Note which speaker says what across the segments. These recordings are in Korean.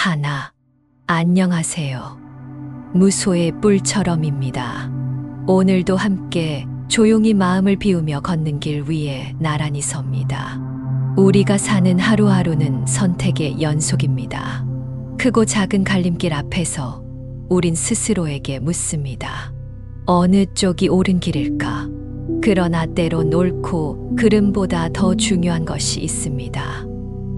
Speaker 1: 하나. 안녕하세요. 무소의 뿔처럼입니다. 오늘도 함께 조용히 마음을 비우며 걷는 길 위에 나란히 섭니다. 우리가 사는 하루하루는 선택의 연속입니다. 크고 작은 갈림길 앞에서 우린 스스로에게 묻습니다. 어느 쪽이 옳은 길일까? 그러나 때론 옳고 그름보다 더 중요한 것이 있습니다.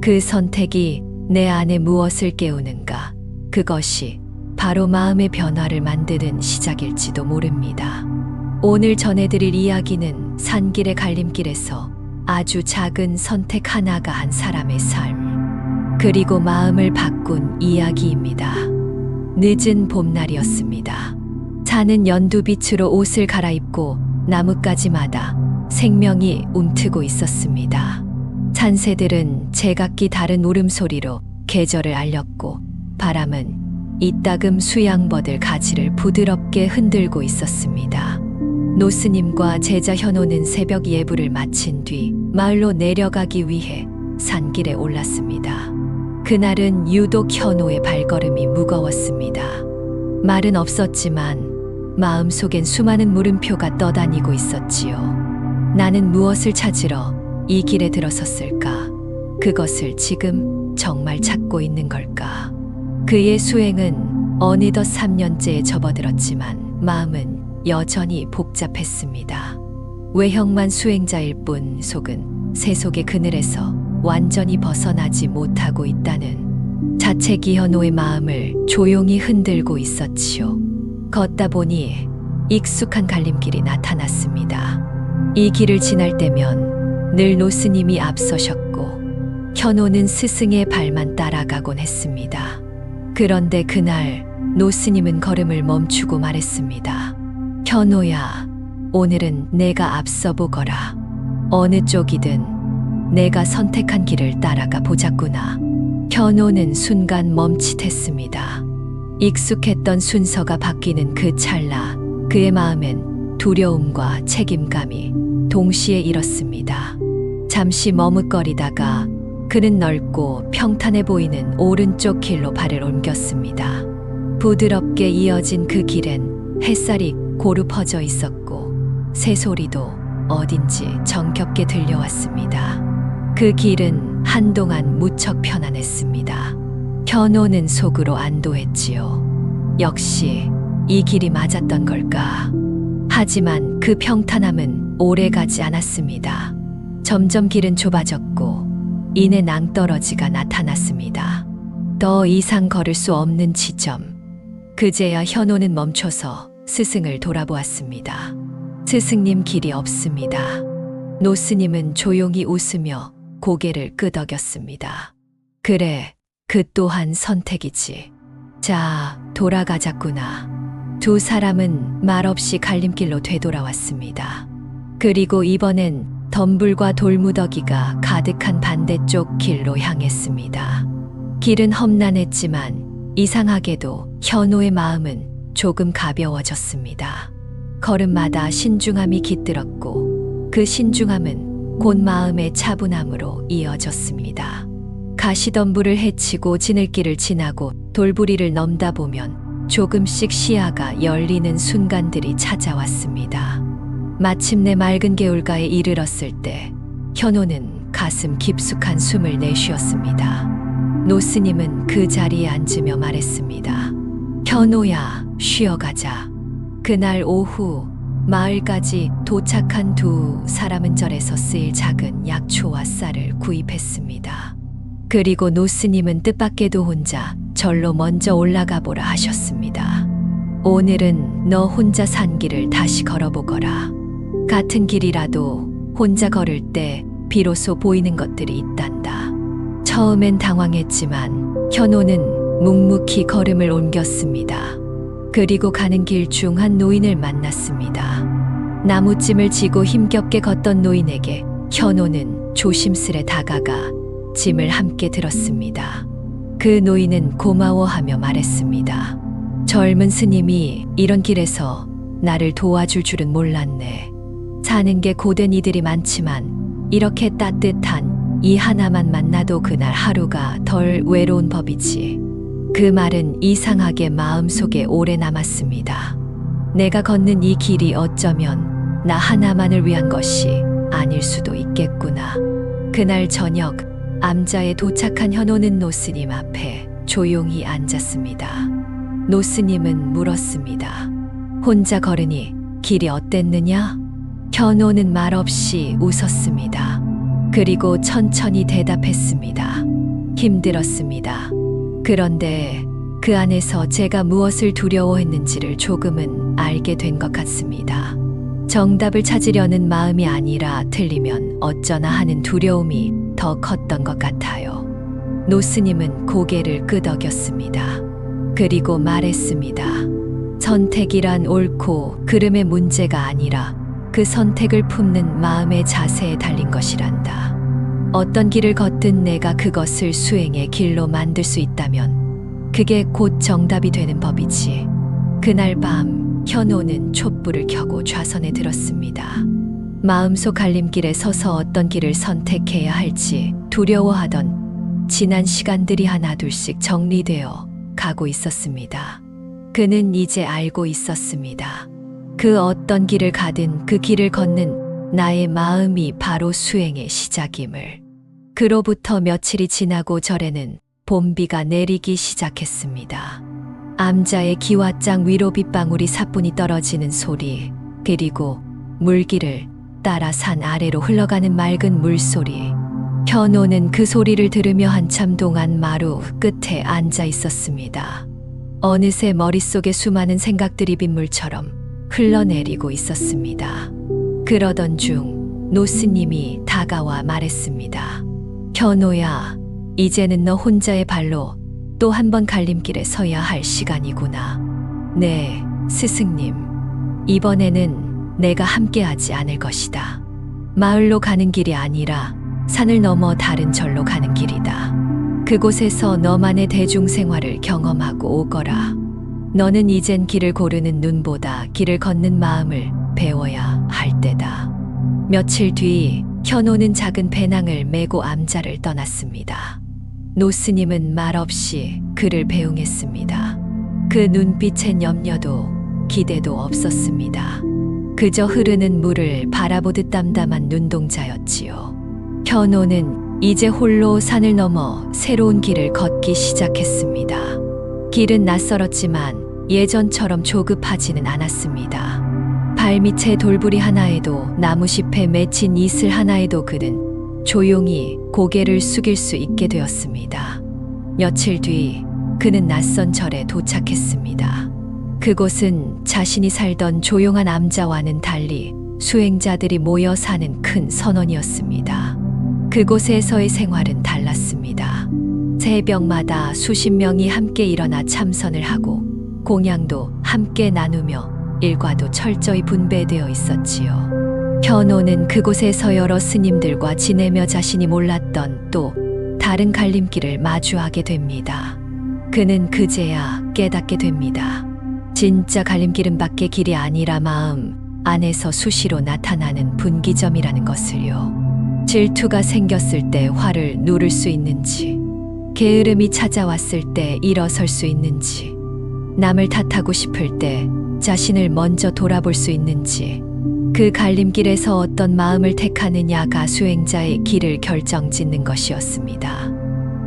Speaker 1: 그 선택이 내 안에 무엇을 깨우는가? 그것이 바로 마음의 변화를 만드는 시작일지도 모릅니다. 오늘 전해드릴 이야기는 산길의 갈림길에서 아주 작은 선택 하나가 한 사람의 삶, 그리고 마음을 바꾼 이야기입니다. 늦은 봄날이었습니다. 자는 연두빛으로 옷을 갈아입고 나뭇가지마다 생명이 움트고 있었습니다. 산새들은 제각기 다른 울음소리로 계절을 알렸고, 바람은 이따금 수양버들 가지를 부드럽게 흔들고 있었습니다. 노스님과 제자 현호는 새벽 예불을 마친 뒤 마을로 내려가기 위해 산길에 올랐습니다. 그날은 유독 현호의 발걸음이 무거웠습니다. 말은 없었지만 마음속엔 수많은 물음표가 떠다니고 있었지요. 나는 무엇을 찾으러 이 길에 들어섰을까? 그것을 지금 정말 찾고 있는 걸까? 그의 수행은 어느덧 3년째에 접어들었지만 마음은 여전히 복잡했습니다. 외형만 수행자일 뿐 속은 세속의 그늘에서 완전히 벗어나지 못하고 있다는 자책이 현호의 마음을 조용히 흔들고 있었지요. 걷다 보니 익숙한 갈림길이 나타났습니다. 이 길을 지날 때면 늘 노스님이 앞서셨고 현호는 스승의 발만 따라가곤 했습니다. 그런데 그날 노스님은 걸음을 멈추고 말했습니다. 현호야, 오늘은 내가 앞서 보거라. 어느 쪽이든 내가 선택한 길을 따라가 보자꾸나. 현호는 순간 멈칫했습니다. 익숙했던 순서가 바뀌는 그 찰나 그의 마음엔 두려움과 책임감이 동시에 일었습니다. 잠시 머뭇거리다가 그는 넓고 평탄해 보이는 오른쪽 길로 발을 옮겼습니다. 부드럽게 이어진 그 길엔 햇살이 고루 퍼져 있었고 새소리도 어딘지 정겹게 들려왔습니다. 그 길은 한동안 무척 편안했습니다. 현호는 속으로 안도했지요. 역시 이 길이 맞았던 걸까? 하지만 그 평탄함은 오래가지 않았습니다. 점점 길은 좁아졌고 이내 낭떠러지가 나타났습니다. 더 이상 걸을 수 없는 지점. 그제야 현호는 멈춰서 스승을 돌아보았습니다. 스승님, 길이 없습니다. 노스님은 조용히 웃으며 고개를 끄덕였습니다. 그래, 그 또한 선택이지. 자, 돌아가자꾸나. 두 사람은 말없이 갈림길로 되돌아왔습니다. 그리고 이번엔 덤불과 돌무더기가 가득한 반대쪽 길로 향했습니다. 길은 험난했지만 이상하게도 현호의 마음은 조금 가벼워졌습니다. 걸음마다 신중함이 깃들었고 그 신중함은 곧 마음의 차분함으로 이어졌습니다. 가시덤불을 헤치고 지늘길을 지나고 돌부리를 넘다 보면 조금씩 시야가 열리는 순간들이 찾아왔습니다. 마침내 맑은 개울가에 이르렀을 때 현호는 가슴 깊숙한 숨을 내쉬었습니다. 노스님은 그 자리에 앉으며 말했습니다. 현호야, 쉬어가자. 그날 오후 마을까지 도착한 두 사람은 절에서 쓰일 작은 약초와 쌀을 구입했습니다. 그리고 노스님은 뜻밖에도 혼자 절로 먼저 올라가 보라 하셨습니다. 오늘은 너 혼자 산 길을 다시 걸어보거라. 같은 길이라도 혼자 걸을 때 비로소 보이는 것들이 있단다. 처음엔 당황했지만 현호는 묵묵히 걸음을 옮겼습니다. 그리고 가는 길 중 한 노인을 만났습니다. 나무찜을 지고 힘겹게 걷던 노인에게 현호는 조심스레 다가가 짐을 함께 들었습니다. 그 노인은 고마워하며 말했습니다. 젊은 스님이 이런 길에서 나를 도와줄 줄은 몰랐네. 사는 게 고된 이들이 많지만 이렇게 따뜻한 이 하나만 만나도 그날 하루가 덜 외로운 법이지. 그 말은 이상하게 마음속에 오래 남았습니다. 내가 걷는 이 길이 어쩌면 나 하나만을 위한 것이 아닐 수도 있겠구나. 그날 저녁 암자에 도착한 현호는 노스님 앞에 조용히 앉았습니다. 노스님은 물었습니다. 혼자 걸으니 길이 어땠느냐? 현호는 말없이 웃었습니다. 그리고 천천히 대답했습니다. 힘들었습니다. 그런데 그 안에서 제가 무엇을 두려워했는지를 조금은 알게 된 것 같습니다. 정답을 찾으려는 마음이 아니라 틀리면 어쩌나 하는 두려움이 더 컸던 것 같아요. 노스님은 고개를 끄덕였습니다. 그리고 말했습니다. 선택이란 옳고 그름의 문제가 아니라 그 선택을 품는 마음의 자세에 달린 것이란다. 어떤 길을 걷든 내가 그것을 수행의 길로 만들 수 있다면 그게 곧 정답이 되는 법이지. 그날 밤 현호는 촛불을 켜고 좌선에 들었습니다. 마음속 갈림길에 서서 어떤 길을 선택해야 할지 두려워하던 지난 시간들이 하나둘씩 정리되어 가고 있었습니다. 그는 이제 알고 있었습니다. 그 어떤 길을 가든 그 길을 걷는 나의 마음이 바로 수행의 시작임을. 그로부터 며칠이 지나고 절에는 봄비가 내리기 시작했습니다. 암자의 기와장 위로 빗방울이 사뿐히 떨어지는 소리, 그리고 물길을 따라 산 아래로 흘러가는 맑은 물소리. 현호는 그 소리를 들으며 한참 동안 마루 끝에 앉아 있었습니다. 어느새 머릿속에 수많은 생각들이 빗물처럼 흘러내리고 있었습니다. 그러던 중 노스님이 다가와 말했습니다. 현호야, 이제는 너 혼자의 발로 또 한 번 갈림길에 서야 할 시간이구나. 네, 스승님. 이번에는 내가 함께하지 않을 것이다. 마을로 가는 길이 아니라 산을 넘어 다른 절로 가는 길이다. 그곳에서 너만의 대중생활을 경험하고 오거라. 너는 이젠 길을 고르는 눈보다 길을 걷는 마음을 배워야 할 때다. 며칠 뒤 현호는 작은 배낭을 메고 암자를 떠났습니다. 노스님은 말없이 그를 배웅했습니다. 그 눈빛엔 염려도 기대도 없었습니다. 그저 흐르는 물을 바라보듯 담담한 눈동자였지요. 현호는 이제 홀로 산을 넘어 새로운 길을 걷기 시작했습니다. 길은 낯설었지만 예전처럼 조급하지는 않았습니다. 발밑에 돌부리 하나에도 나무잎에 맺힌 이슬 하나에도 그는 조용히 고개를 숙일 수 있게 되었습니다. 며칠 뒤 그는 낯선 절에 도착했습니다. 그곳은 자신이 살던 조용한 암자와는 달리 수행자들이 모여 사는 큰 선원이었습니다. 그곳에서의 생활은 달랐습니다. 새벽마다 수십 명이 함께 일어나 참선을 하고 공양도 함께 나누며 일과도 철저히 분배되어 있었지요. 현호는 그곳에서 여러 스님들과 지내며 자신이 몰랐던 또 다른 갈림길을 마주하게 됩니다. 그는 그제야 깨닫게 됩니다. 진짜 갈림길은 밖의 길이 아니라 마음 안에서 수시로 나타나는 분기점이라는 것을요. 질투가 생겼을 때 화를 누를 수 있는지, 게으름이 찾아왔을 때 일어설 수 있는지, 남을 탓하고 싶을 때 자신을 먼저 돌아볼 수 있는지, 그 갈림길에서 어떤 마음을 택하느냐가 수행자의 길을 결정짓는 것이었습니다.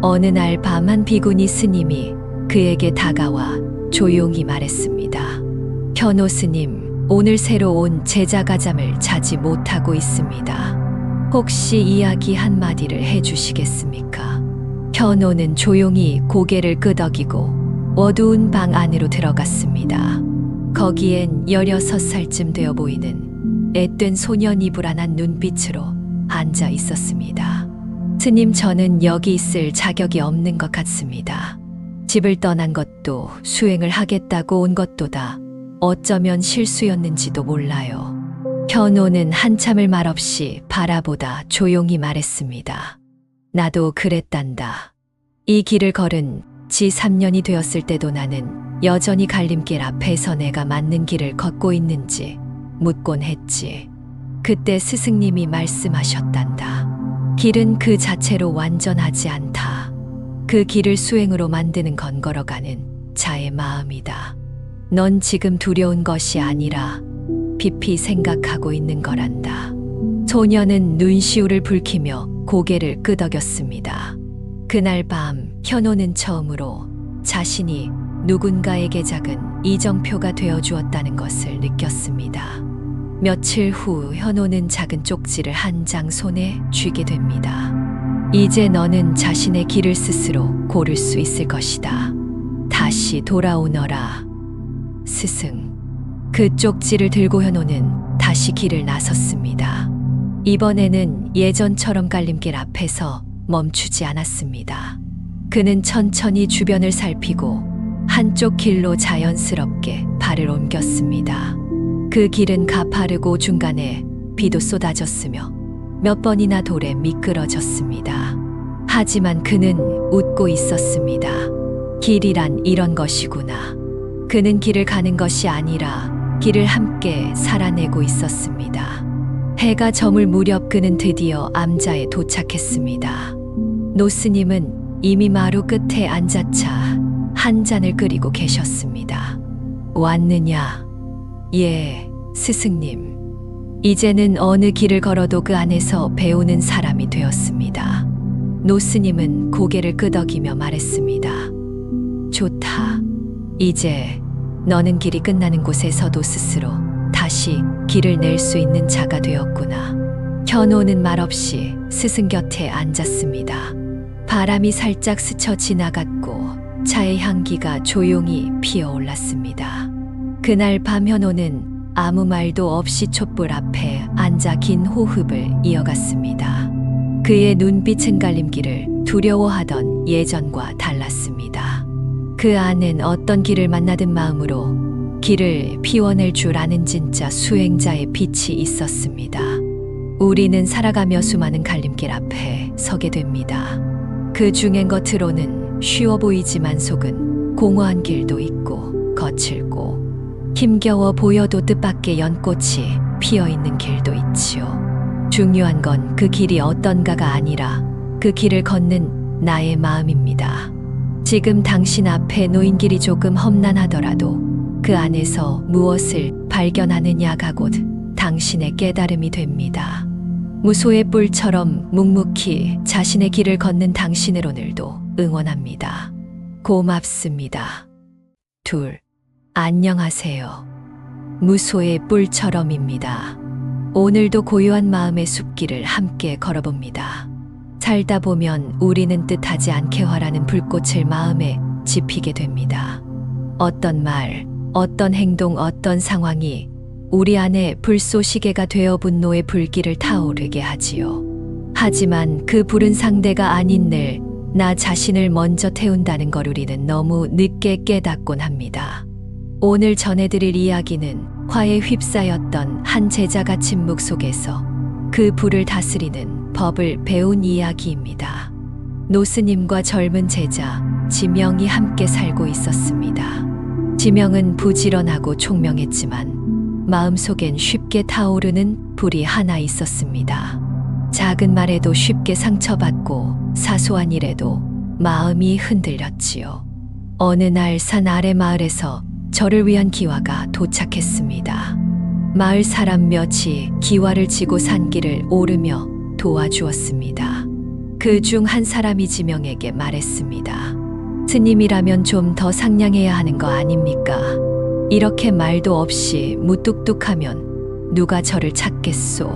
Speaker 1: 어느 날 밤 한 비구니 스님이 그에게 다가와 조용히 말했습니다. 현호 스님, 오늘 새로 온 제자가 잠을 자지 못하고 있습니다. 혹시 이야기 한마디를 해주시겠습니까? 현호는 조용히 고개를 끄덕이고 어두운 방 안으로 들어갔습니다. 거기엔 16살쯤 되어 보이는 앳된 소년이 불안한 눈빛으로 앉아 있었습니다. 스님, 저는 여기 있을 자격이 없는 것 같습니다. 집을 떠난 것도 수행을 하겠다고 온 것도다 어쩌면 실수였는지도 몰라요. 현호는 한참을 말없이 바라보다 조용히 말했습니다. 나도 그랬단다. 이 길을 걸은 지 3년이 되었을 때도 나는 여전히 갈림길 앞에서 내가 맞는 길을 걷고 있는지 묻곤 했지. 그때 스승님이 말씀하셨단다. 길은 그 자체로 완전하지 않다. 그 길을 수행으로 만드는 건 걸어가는 자의 마음이다. 넌 지금 두려운 것이 아니라 깊이 생각하고 있는 거란다. 소녀는 눈시울을 붉히며 고개를 끄덕였습니다. 그날 밤 현호는 처음으로 자신이 누군가에게 작은 이정표가 되어 주었다는 것을 느꼈습니다. 며칠 후 현호는 작은 쪽지를 한 장 손에 쥐게 됩니다. 이제 너는 자신의 길을 스스로 고를 수 있을 것이다. 다시 돌아오너라. 스승. 그 쪽지를 들고 현호는 다시 길을 나섰습니다. 이번에는 예전처럼 갈림길 앞에서 멈추지 않았습니다. 그는 천천히 주변을 살피고 한쪽 길로 자연스럽게 발을 옮겼습니다. 그 길은 가파르고 중간에 비도 쏟아졌으며 몇 번이나 돌에 미끄러졌습니다. 하지만 그는 웃고 있었습니다. 길이란 이런 것이구나. 그는 길을 가는 것이 아니라 길을 함께 살아내고 있었습니다. 해가 저물 무렵 그는 드디어 암자에 도착했습니다. 노스님은 이미 마루 끝에 앉아차 한 잔을 끓이고 계셨습니다. 왔느냐? 예, 스승님. 이제는 어느 길을 걸어도 그 안에서 배우는 사람이 되었습니다. 노스님은 고개를 끄덕이며 말했습니다. 좋다. 이제 너는 길이 끝나는 곳에서도 스스로 다시 길을 낼 수 있는 자가 되었구나. 현호는 말없이 스승 곁에 앉았습니다. 바람이 살짝 스쳐 지나갔고 차의 향기가 조용히 피어올랐습니다. 그날 밤 현호는 아무 말도 없이 촛불 앞에 앉아 긴 호흡을 이어갔습니다. 그의 눈빛은 갈림길을 두려워하던 예전과 달랐습니다. 그 안엔 어떤 길을 만나든 마음으로 길을 피워낼 줄 아는 진짜 수행자의 빛이 있었습니다. 우리는 살아가며 수많은 갈림길 앞에 서게 됩니다. 그 중엔 겉으로는 쉬워 보이지만 속은 공허한 길도 있고 거칠고 힘겨워 보여도 뜻밖의 연꽃이 피어있는 길도 있지요. 중요한 건 그 길이 어떤가가 아니라 그 길을 걷는 나의 마음입니다. 지금 당신 앞에 놓인 길이 조금 험난하더라도 그 안에서 무엇을 발견하느냐가 곧 당신의 깨달음이 됩니다. 무소의 뿔처럼 묵묵히 자신의 길을 걷는 당신을 오늘도 응원합니다. 고맙습니다. 둘. 안녕하세요. 무소의 뿔처럼입니다. 오늘도 고요한 마음의 숲길을 함께 걸어봅니다. 살다 보면 우리는 뜻하지 않게 활하는 불꽃을 마음에 지피게 됩니다. 어떤 말, 어떤 행동, 어떤 상황이 우리 안에 불쏘시개가 되어 분노의 불길을 타오르게 하지요. 하지만 그 불은 상대가 아닌 늘 나 자신을 먼저 태운다는 걸 우리는 너무 늦게 깨닫곤 합니다. 오늘 전해드릴 이야기는 화에 휩싸였던 한 제자가 침묵 속에서 그 불을 다스리는 법을 배운 이야기입니다. 노스님과 젊은 제자 지명이 함께 살고 있었습니다. 지명은 부지런하고 총명했지만 마음속엔 쉽게 타오르는 불이 하나 있었습니다. 작은 말에도 쉽게 상처받고 사소한 일에도 마음이 흔들렸지요. 어느 날 산 아래 마을에서 저를 위한 기와가 도착했습니다. 마을 사람 몇이 기와를 지고 산길을 오르며 도와주었습니다. 그 중 한 사람이 지명에게 말했습니다. 스님이라면 좀 더 상냥해야 하는 거 아닙니까? 이렇게 말도 없이 무뚝뚝하면 누가 저를 찾겠소?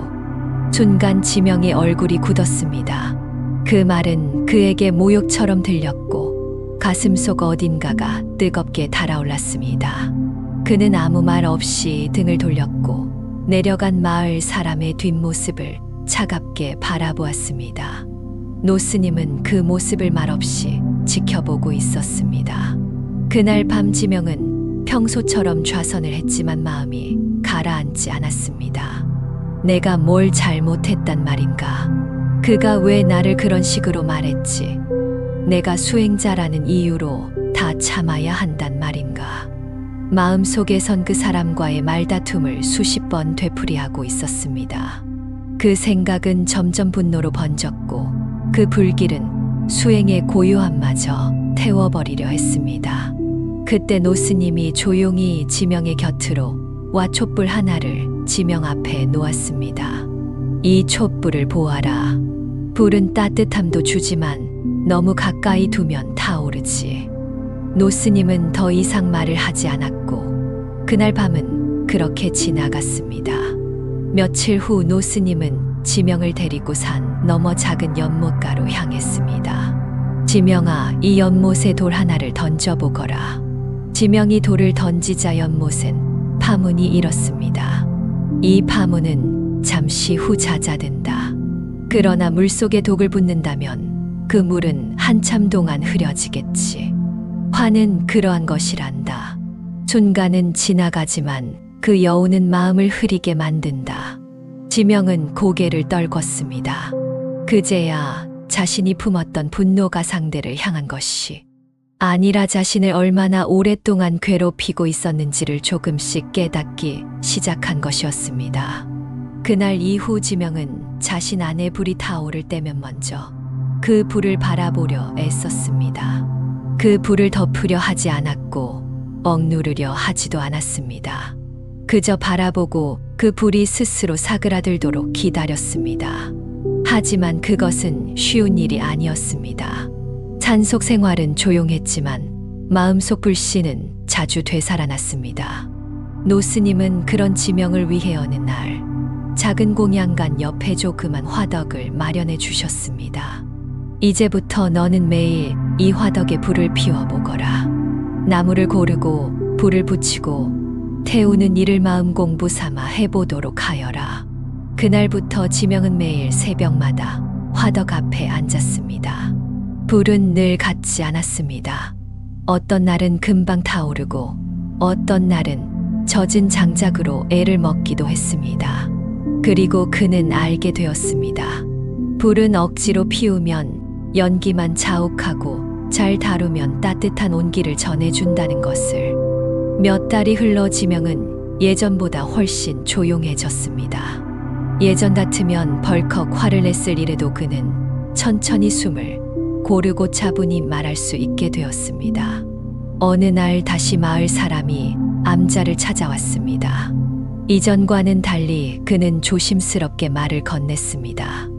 Speaker 1: 순간 지명의 얼굴이 굳었습니다. 그 말은 그에게 모욕처럼 들렸고 가슴속 어딘가가 뜨겁게 달아올랐습니다. 그는 아무 말 없이 등을 돌렸고 내려간 마을 사람의 뒷모습을 차갑게 바라보았습니다. 노스님은 그 모습을 말없이 지켜보고 있었습니다. 그날 밤 지명은 평소처럼 좌선을 했지만 마음이 가라앉지 않았습니다. 내가 뭘 잘못했단 말인가? 그가 왜 나를 그런 식으로 말했지? 내가 수행자라는 이유로 다 참아야 한단 말인가? 마음속에선 그 사람과의 말다툼을 수십 번 되풀이하고 있었습니다. 그 생각은 점점 분노로 번졌고 그 불길은 수행의 고요함마저 태워버리려 했습니다. 그때 노스님이 조용히 지명의 곁으로 와 촛불 하나를 지명 앞에 놓았습니다. 이 촛불을 보아라. 불은 따뜻함도 주지만 너무 가까이 두면 타오르지. 노스님은 더 이상 말을 하지 않았고 그날 밤은 그렇게 지나갔습니다. 며칠 후 노스님은 지명을 데리고 산 너머 작은 연못가로 향했습니다. 지명아, 이 연못에 돌 하나를 던져보거라. 지명이 돌을 던지자 연못엔 파문이 일었습니다. 이 파문은 잠시 후 잦아든다. 그러나 물속에 독을 붓는다면 그 물은 한참 동안 흐려지겠지. 화는 그러한 것이란다. 순간은 지나가지만 그 여우는 마음을 흐리게 만든다. 지명은 고개를 떨궜습니다. 그제야 자신이 품었던 분노가 상대를 향한 것이 아니라 자신을 얼마나 오랫동안 괴롭히고 있었는지를 조금씩 깨닫기 시작한 것이었습니다. 그날 이후 지명은 자신 안에 불이 타오를 때면 먼저 그 불을 바라보려 애썼습니다. 그 불을 덮으려 하지 않았고 억누르려 하지도 않았습니다. 그저 바라보고 그 불이 스스로 사그라들도록 기다렸습니다. 하지만 그것은 쉬운 일이 아니었습니다. 산속 생활은 조용했지만 마음속 불씨는 자주 되살아났습니다. 노스님은 그런 지명을 위해 어느 날 작은 공양간 옆에 조그만 화덕을 마련해 주셨습니다. 이제부터 너는 매일 이 화덕에 불을 피워보거라. 나무를 고르고 불을 붙이고 태우는 일을 마음 공부 삼아 해보도록 하여라. 그날부터 지명은 매일 새벽마다 화덕 앞에 앉았습니다. 불은 늘 같지 않았습니다. 어떤 날은 금방 타오르고 어떤 날은 젖은 장작으로 애를 먹기도 했습니다. 그리고 그는 알게 되었습니다. 불은 억지로 피우면 연기만 자욱하고 잘 다루면 따뜻한 온기를 전해준다는 것을. 몇 달이 흘러 지명은 예전보다 훨씬 조용해졌습니다. 예전 같으면 벌컥 화를 냈을 일에도 그는 천천히 숨을 고르고 차분히 말할 수 있게 되었습니다. 어느 날 다시 마을 사람이 암자를 찾아왔습니다. 이전과는 달리 그는 조심스럽게 말을 건넸습니다.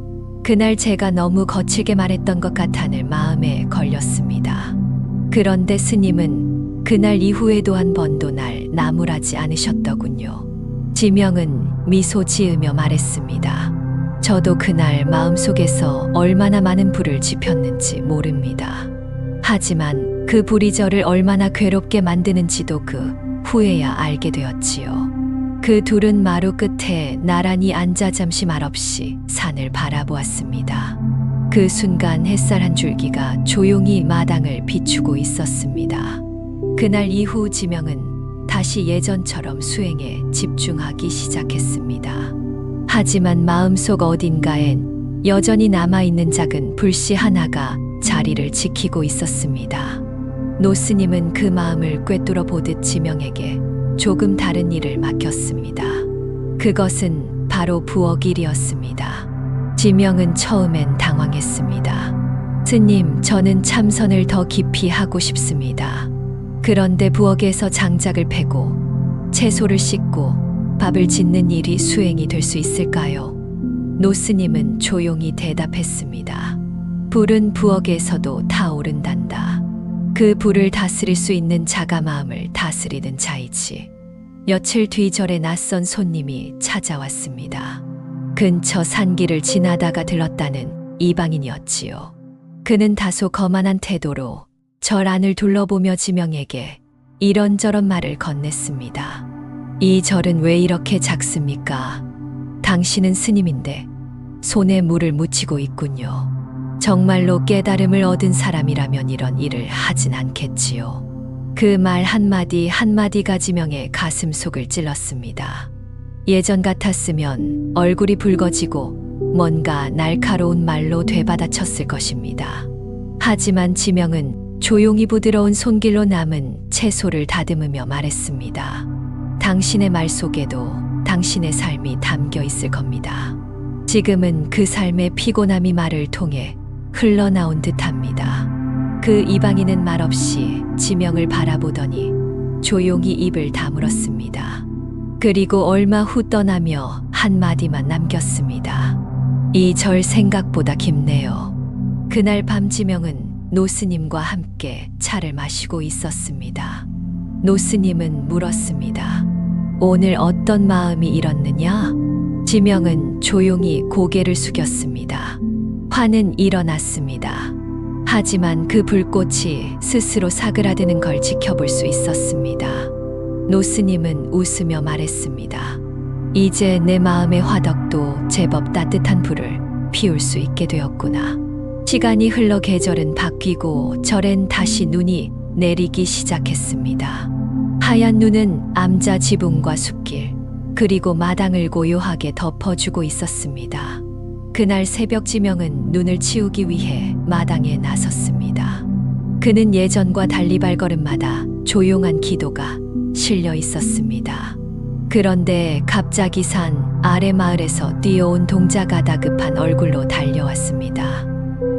Speaker 1: 그날 제가 너무 거칠게 말했던 것 같아는 마음에 걸렸습니다. 그런데 스님은 그날 이후에도 한 번도 날 나무라지 않으셨더군요. 지명은 미소 지으며 말했습니다. 저도 그날 마음속에서 얼마나 많은 불을 지폈는지 모릅니다. 하지만 그 불이 저를 얼마나 괴롭게 만드는지도 그 후에야 알게 되었지요. 그 둘은 마루 끝에 나란히 앉아 잠시 말없이 산을 바라보았습니다. 그 순간 햇살 한 줄기가 조용히 마당을 비추고 있었습니다. 그날 이후 지명은 다시 예전처럼 수행에 집중하기 시작했습니다. 하지만 마음속 어딘가엔 여전히 남아있는 작은 불씨 하나가 자리를 지키고 있었습니다. 노스님은 그 마음을 꿰뚫어 보듯 지명에게 조금 다른 일을 맡겼습니다. 그것은 바로 부엌일이었습니다. 지명은 처음엔 당황했습니다. 스님, 저는 참선을 더 깊이 하고 싶습니다. 그런데 부엌에서 장작을 패고 채소를 씻고 밥을 짓는 일이 수행이 될 수 있을까요? 노스님은 조용히 대답했습니다. 불은 부엌에서도 타오른단다. 그 불을 다스릴 수 있는 자가 마음을 다스리는 자이지. 며칠 뒤 절에 낯선 손님이 찾아왔습니다. 근처 산길을 지나다가 들렀다는 이방인이었지요. 그는 다소 거만한 태도로 절 안을 둘러보며 지명에게 이런저런 말을 건넸습니다. 이 절은 왜 이렇게 작습니까? 당신은 스님인데 손에 물을 묻히고 있군요. 정말로 깨달음을 얻은 사람이라면 이런 일을 하진 않겠지요. 그 말 한마디 한마디가 지명의 가슴속을 찔렀습니다. 예전 같았으면 얼굴이 붉어지고 뭔가 날카로운 말로 되받아쳤을 것입니다. 하지만 지명은 조용히 부드러운 손길로 남은 채소를 다듬으며 말했습니다. 당신의 말 속에도 당신의 삶이 담겨 있을 겁니다. 지금은 그 삶의 피곤함이 말을 통해 흘러나온 듯합니다. 그 이방인은 말없이 지명을 바라보더니 조용히 입을 다물었습니다. 그리고 얼마 후 떠나며 한마디만 남겼습니다. 이 절 생각보다 깊네요. 그날 밤 지명은 노스님과 함께 차를 마시고 있었습니다. 노스님은 물었습니다. 오늘 어떤 마음이 일었느냐? 지명은 조용히 고개를 숙였습니다. 화는 일어났습니다. 하지만 그 불꽃이 스스로 사그라드는 걸 지켜볼 수 있었습니다. 노스님은 웃으며 말했습니다. 이제 내 마음의 화덕도 제법 따뜻한 불을 피울 수 있게 되었구나. 시간이 흘러 계절은 바뀌고 절엔 다시 눈이 내리기 시작했습니다. 하얀 눈은 암자 지붕과 숲길, 그리고 마당을 고요하게 덮어주고 있었습니다. 그날 새벽 지명은 눈을 치우기 위해 마당에 나섰습니다. 그는 예전과 달리 발걸음마다 조용한 기도가 실려 있었습니다. 그런데 갑자기 산 아래 마을에서 뛰어온 동자가 다급한 얼굴로 달려왔습니다.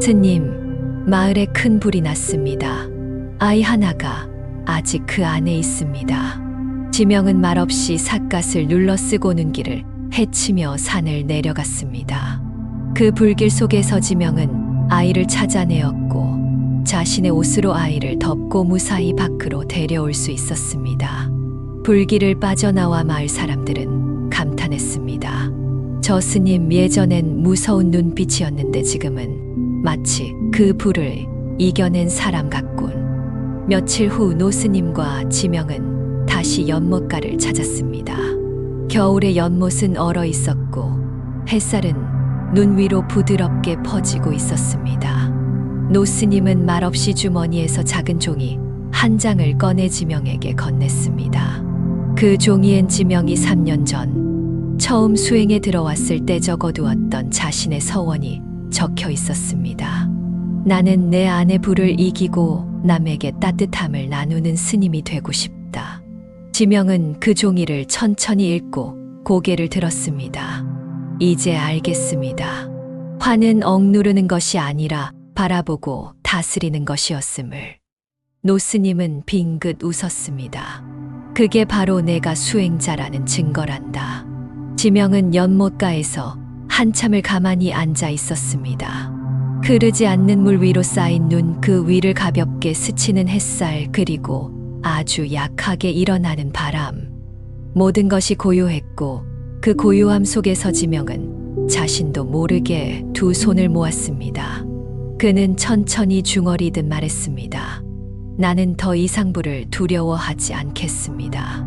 Speaker 1: 스님, 마을에 큰 불이 났습니다. 아이 하나가 아직 그 안에 있습니다. 지명은 말없이 삿갓을 눌러 쓰고 눈길을 헤치며 산을 내려갔습니다. 그 불길 속에서 지명은 아이를 찾아내었고 자신의 옷으로 아이를 덮고 무사히 밖으로 데려올 수 있었습니다. 불길을 빠져나와 마을 사람들은 감탄했습니다. 저 스님 예전엔 무서운 눈빛이었는데 지금은 마치 그 불을 이겨낸 사람 같군. 며칠 후 노스님과 지명은 다시 연못가를 찾았습니다. 겨울의 연못은 얼어 있었고 햇살은 눈 위로 부드럽게 퍼지고 있었습니다. 노스님은 말없이 주머니에서 작은 종이 한 장을 꺼내 지명에게 건넸습니다. 그 종이엔 지명이 3년 전 처음 수행에 들어왔을 때 적어두었던 자신의 서원이 적혀 있었습니다. 나는 내 안의 불을 이기고 남에게 따뜻함을 나누는 스님이 되고 싶다. 지명은 그 종이를 천천히 읽고 고개를 들었습니다. 이제 알겠습니다. 화는 억누르는 것이 아니라 바라보고 다스리는 것이었음을. 노스님은 빙긋 웃었습니다. 그게 바로 내가 수행자라는 증거란다. 지명은 연못가에서 한참을 가만히 앉아 있었습니다. 흐르지 않는 물 위로 쌓인 눈, 그 위를 가볍게 스치는 햇살, 그리고 아주 약하게 일어나는 바람. 모든 것이 고요했고 그 고요함 속에서 지명은 자신도 모르게 두 손을 모았습니다. 그는 천천히 중얼이듯 말했습니다. 나는 더 이상 불을 두려워하지 않겠습니다.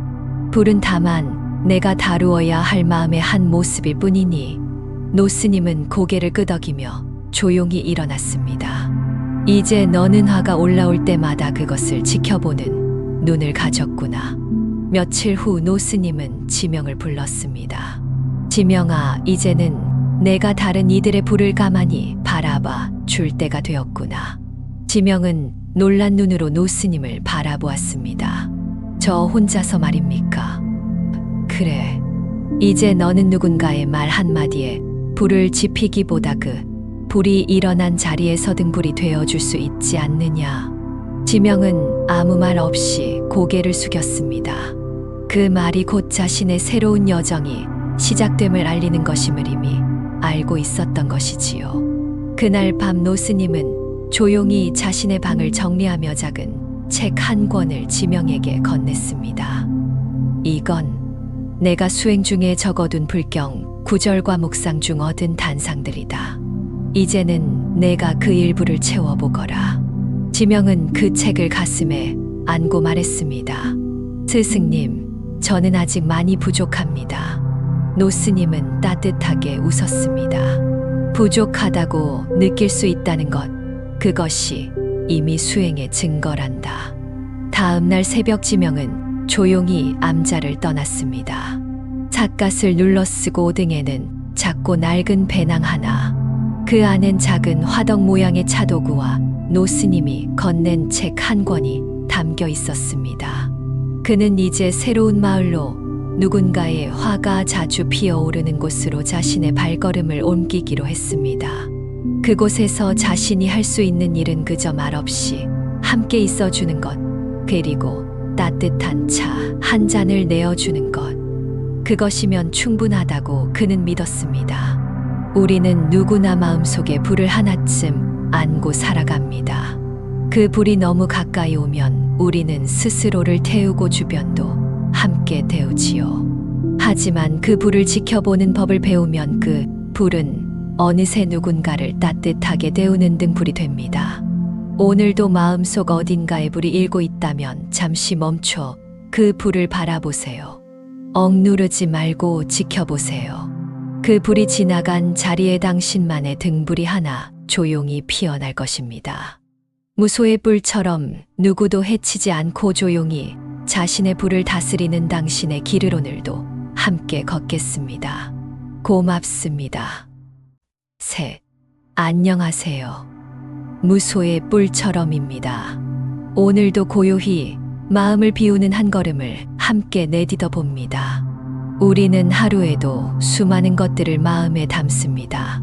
Speaker 1: 불은 다만 내가 다루어야 할 마음의 한 모습일 뿐이니. 노스님은 고개를 끄덕이며 조용히 일어났습니다. 이제 너는 화가 올라올 때마다 그것을 지켜보는 눈을 가졌구나. 며칠 후 노스님은 지명을 불렀습니다. 지명아, 이제는 내가 다른 이들의 불을 가만히 바라봐 줄 때가 되었구나. 지명은 놀란 눈으로 노스님을 바라보았습니다. 저 혼자서 말입니까? 그래. 이제 너는 누군가의 말 한마디에 불을 지피기보다 그 불이 일어난 자리에서 등불이 되어줄 수 있지 않느냐. 지명은 아무 말 없이 고개를 숙였습니다. 그 말이 곧 자신의 새로운 여정이 시작됨을 알리는 것임을 이미 알고 있었던 것이지요. 그날 밤 노스님은 조용히 자신의 방을 정리하며 작은 책 한 권을 지명에게 건넸습니다. 이건 내가 수행 중에 적어둔 불경 구절과 묵상 중 얻은 단상들이다. 이제는 내가 그 일부를 채워보거라. 지명은 그 책을 가슴에 안고 말했습니다. 스승님, 저는 아직 많이 부족합니다. 노스님은 따뜻하게 웃었습니다. 부족하다고 느낄 수 있다는 것, 그것이 이미 수행의 증거란다. 다음 날 새벽 지명은 조용히 암자를 떠났습니다. 삿갓을 눌러쓰고 오등에는 작고 낡은 배낭 하나, 그 안엔 작은 화덕 모양의 차도구와 노스님이 건넨 책 한 권이 담겨 있었습니다. 그는 이제 새로운 마을로, 누군가의 화가 자주 피어오르는 곳으로 자신의 발걸음을 옮기기로 했습니다. 그곳에서 자신이 할 수 있는 일은 그저 말없이 함께 있어주는 것, 그리고 따뜻한 차 한 잔을 내어주는 것. 그것이면 충분하다고 그는 믿었습니다. 우리는 누구나 마음속에 불을 하나쯤 안고 살아갑니다. 그 불이 너무 가까이 오면 우리는 스스로를 태우고 주변도 함께 태우지요. 하지만 그 불을 지켜보는 법을 배우면 그 불은 어느새 누군가를 따뜻하게 데우는 등불이 됩니다. 오늘도 마음속 어딘가에 불이 일고 있다면 잠시 멈춰 그 불을 바라보세요. 억누르지 말고 지켜보세요. 그 불이 지나간 자리에 당신만의 등불이 하나 조용히 피어날 것입니다. 무소의 뿔처럼 누구도 해치지 않고 조용히 자신의 불을 다스리는 당신의 길을 오늘도 함께 걷겠습니다. 고맙습니다. 셋. 안녕하세요. 무소의 뿔처럼입니다. 오늘도 고요히 마음을 비우는 한 걸음을 함께 내딛어 봅니다. 우리는 하루에도 수많은 것들을 마음에 담습니다.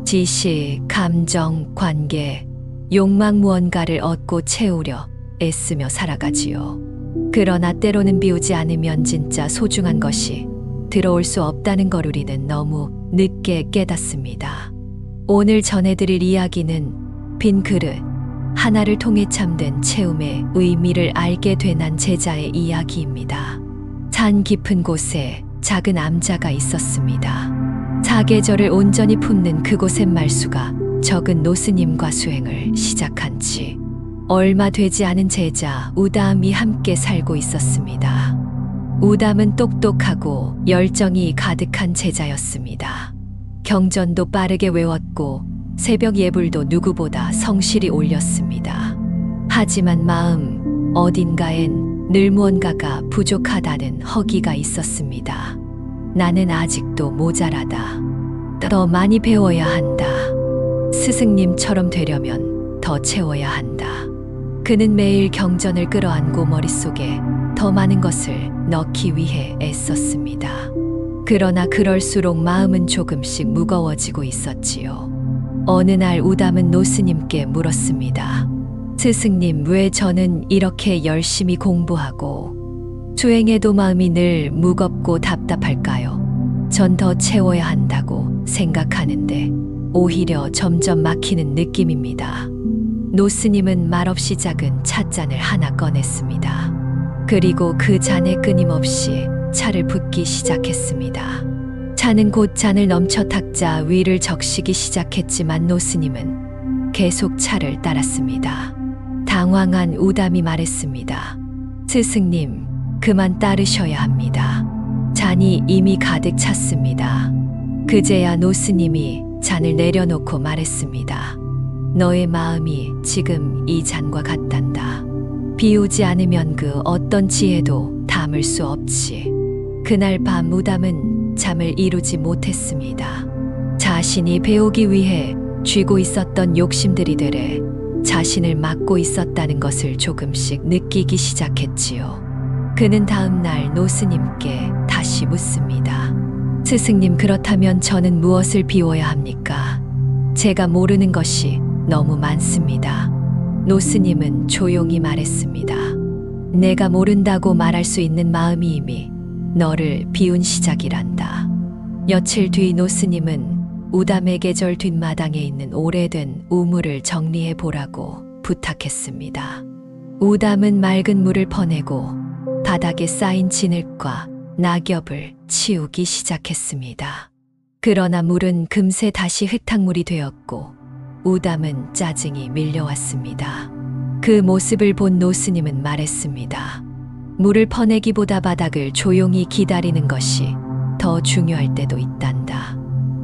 Speaker 1: 지식, 감정, 관계, 욕망 무언가를 얻고 채우려 애쓰며 살아가지요. 그러나 때로는 비우지 않으면 진짜 소중한 것이 들어올 수 없다는 걸 우리는 너무 늦게 깨닫습니다. 오늘 전해드릴 이야기는 빈 그릇 하나를 통해 참된 채움의 의미를 알게 된 한 제자의 이야기입니다. 산 깊은 곳에 작은 암자가 있었습니다. 사계절을 온전히 품는 그곳엔 말수가 적은 노스님과 수행을 시작한 지 얼마 되지 않은 제자 우담이 함께 살고 있었습니다. 우담은 똑똑하고 열정이 가득한 제자였습니다. 경전도 빠르게 외웠고 새벽 예불도 누구보다 성실히 올렸습니다. 하지만 마음 어딘가엔 늘 무언가가 부족하다는 허기가 있었습니다. 나는 아직도 모자라다. 더 많이 배워야 한다. 스승님처럼 되려면 더 채워야 한다. 그는 매일 경전을 끌어안고 머릿속에 더 많은 것을 넣기 위해 애썼습니다. 그러나 그럴수록 마음은 조금씩 무거워지고 있었지요. 어느 날 우담은 노스님께 물었습니다. 스승님, 왜 저는 이렇게 열심히 공부하고 수행해도 마음이 늘 무겁고 답답할까요? 전 더 채워야 한다고 생각하는데 오히려 점점 막히는 느낌입니다. 노스님은 말없이 작은 찻잔을 하나 꺼냈습니다. 그리고 그 잔에 끊임없이 차를 붓기 시작했습니다. 차는 곧 잔을 넘쳐 탁자 위를 적시기 시작했지만 노스님은 계속 차를 따랐습니다. 당황한 우담이 말했습니다. 스승님, 그만 따르셔야 합니다. 잔이 이미 가득 찼습니다. 그제야 노스님이 잔을 내려놓고 말했습니다. 너의 마음이 지금 이 잔과 같단다. 비우지 않으면 그 어떤 지혜도 담을 수 없지. 그날 밤 우담은 잠을 이루지 못했습니다. 자신이 배우기 위해 쥐고 있었던 욕심들이 되레 자신을 막고 있었다는 것을 조금씩 느끼기 시작했지요. 그는 다음 날 노스님께 다시 묻습니다. 스승님, 그렇다면 저는 무엇을 비워야 합니까? 제가 모르는 것이 너무 많습니다. 노스님은 조용히 말했습니다. 내가 모른다고 말할 수 있는 마음이 이미 너를 비운 시작이란다. 며칠 뒤 노스님은 우담에게 절 뒷마당에 있는 오래된 우물을 정리해 보라고 부탁했습니다. 우담은 맑은 물을 퍼내고 바닥에 쌓인 진흙과 낙엽을 치우기 시작했습니다. 그러나 물은 금세 다시 흙탕물이 되었고 우담은 짜증이 밀려왔습니다. 그 모습을 본 노스님은 말했습니다. 물을 퍼내기보다 바닥을 조용히 기다리는 것이 더 중요할 때도 있단다.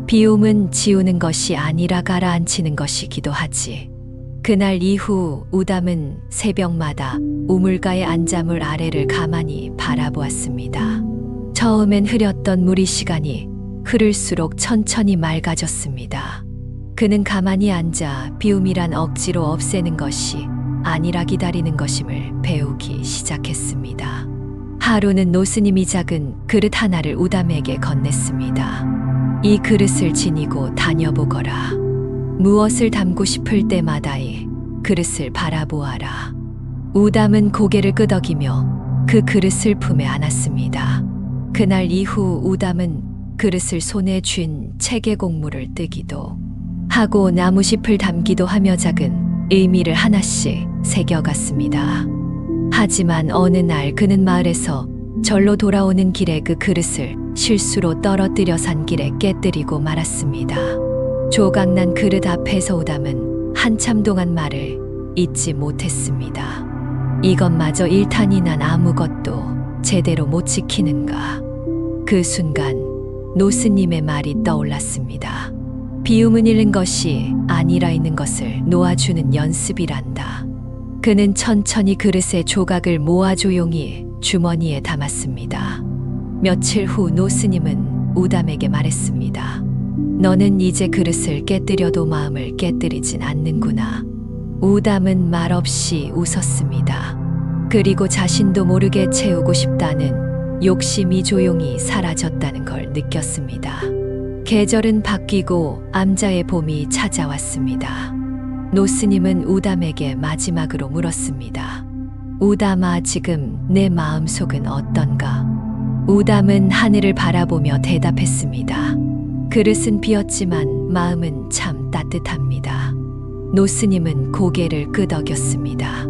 Speaker 1: 비움은 지우는 것이 아니라 가라앉히는 것이기도 하지. 그날 이후 우담은 새벽마다 우물가의 안자물 아래를 가만히 바라보았습니다. 처음엔 흐렸던 물이 시간이 흐를수록 천천히 맑아졌습니다. 그는 가만히 앉아 비움이란 억지로 없애는 것이 아니라 기다리는 것임을 배우기 시작했습니다. 하루는 노스님이 작은 그릇 하나를 우담에게 건넸습니다. 이 그릇을 지니고 다녀보거라. 무엇을 담고 싶을 때마다 이 그릇을 바라보아라. 우담은 고개를 끄덕이며 그 그릇을 품에 안았습니다. 그날 이후 우담은 그릇을 손에 쥔 책의 곡물을 뜨기도 하고 나무짚을 담기도 하며 작은 의미를 하나씩 새겨갔습니다. 하지만 어느 날 그는 마을에서 절로 돌아오는 길에 그 그릇을 실수로 떨어뜨려 산 길에 깨뜨리고 말았습니다. 조각난 그릇 앞에서 우담은 한참 동안 말을 잇지 못했습니다. 이것마저 일탄이 난 아무것도 제대로 못 지키는가. 그 순간 노스님의 말이 떠올랐습니다. 비움은 잃는 것이 아니라 있는 것을 놓아주는 연습이란다. 그는 천천히 그릇의 조각을 모아 조용히 주머니에 담았습니다. 며칠 후 노스님은 우담에게 말했습니다. 너는 이제 그릇을 깨뜨려도 마음을 깨뜨리진 않는구나. 우담은 말없이 웃었습니다. 그리고 자신도 모르게 채우고 싶다는 욕심이 조용히 사라졌다는 걸 느꼈습니다. 계절은 바뀌고 암자의 봄이 찾아왔습니다. 노스님은 우담에게 마지막으로 물었습니다. 우담아, 지금 내 마음속은 어떤가? 우담은 하늘을 바라보며 대답했습니다. 그릇은 비었지만 마음은 참 따뜻합니다. 노스님은 고개를 끄덕였습니다.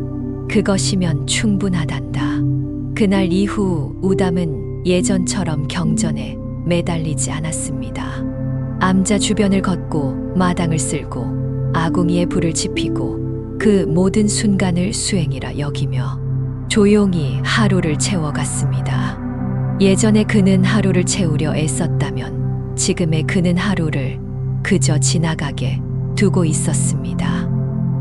Speaker 1: 그것이면 충분하단다. 그날 이후 우담은 예전처럼 경전에 매달리지 않았습니다. 암자 주변을 걷고 마당을 쓸고 아궁이에 불을 지피고 그 모든 순간을 수행이라 여기며 조용히 하루를 채워갔습니다. 예전에 그는 하루를 채우려 애썼다면 지금의 그는 하루를 그저 지나가게 두고 있었습니다.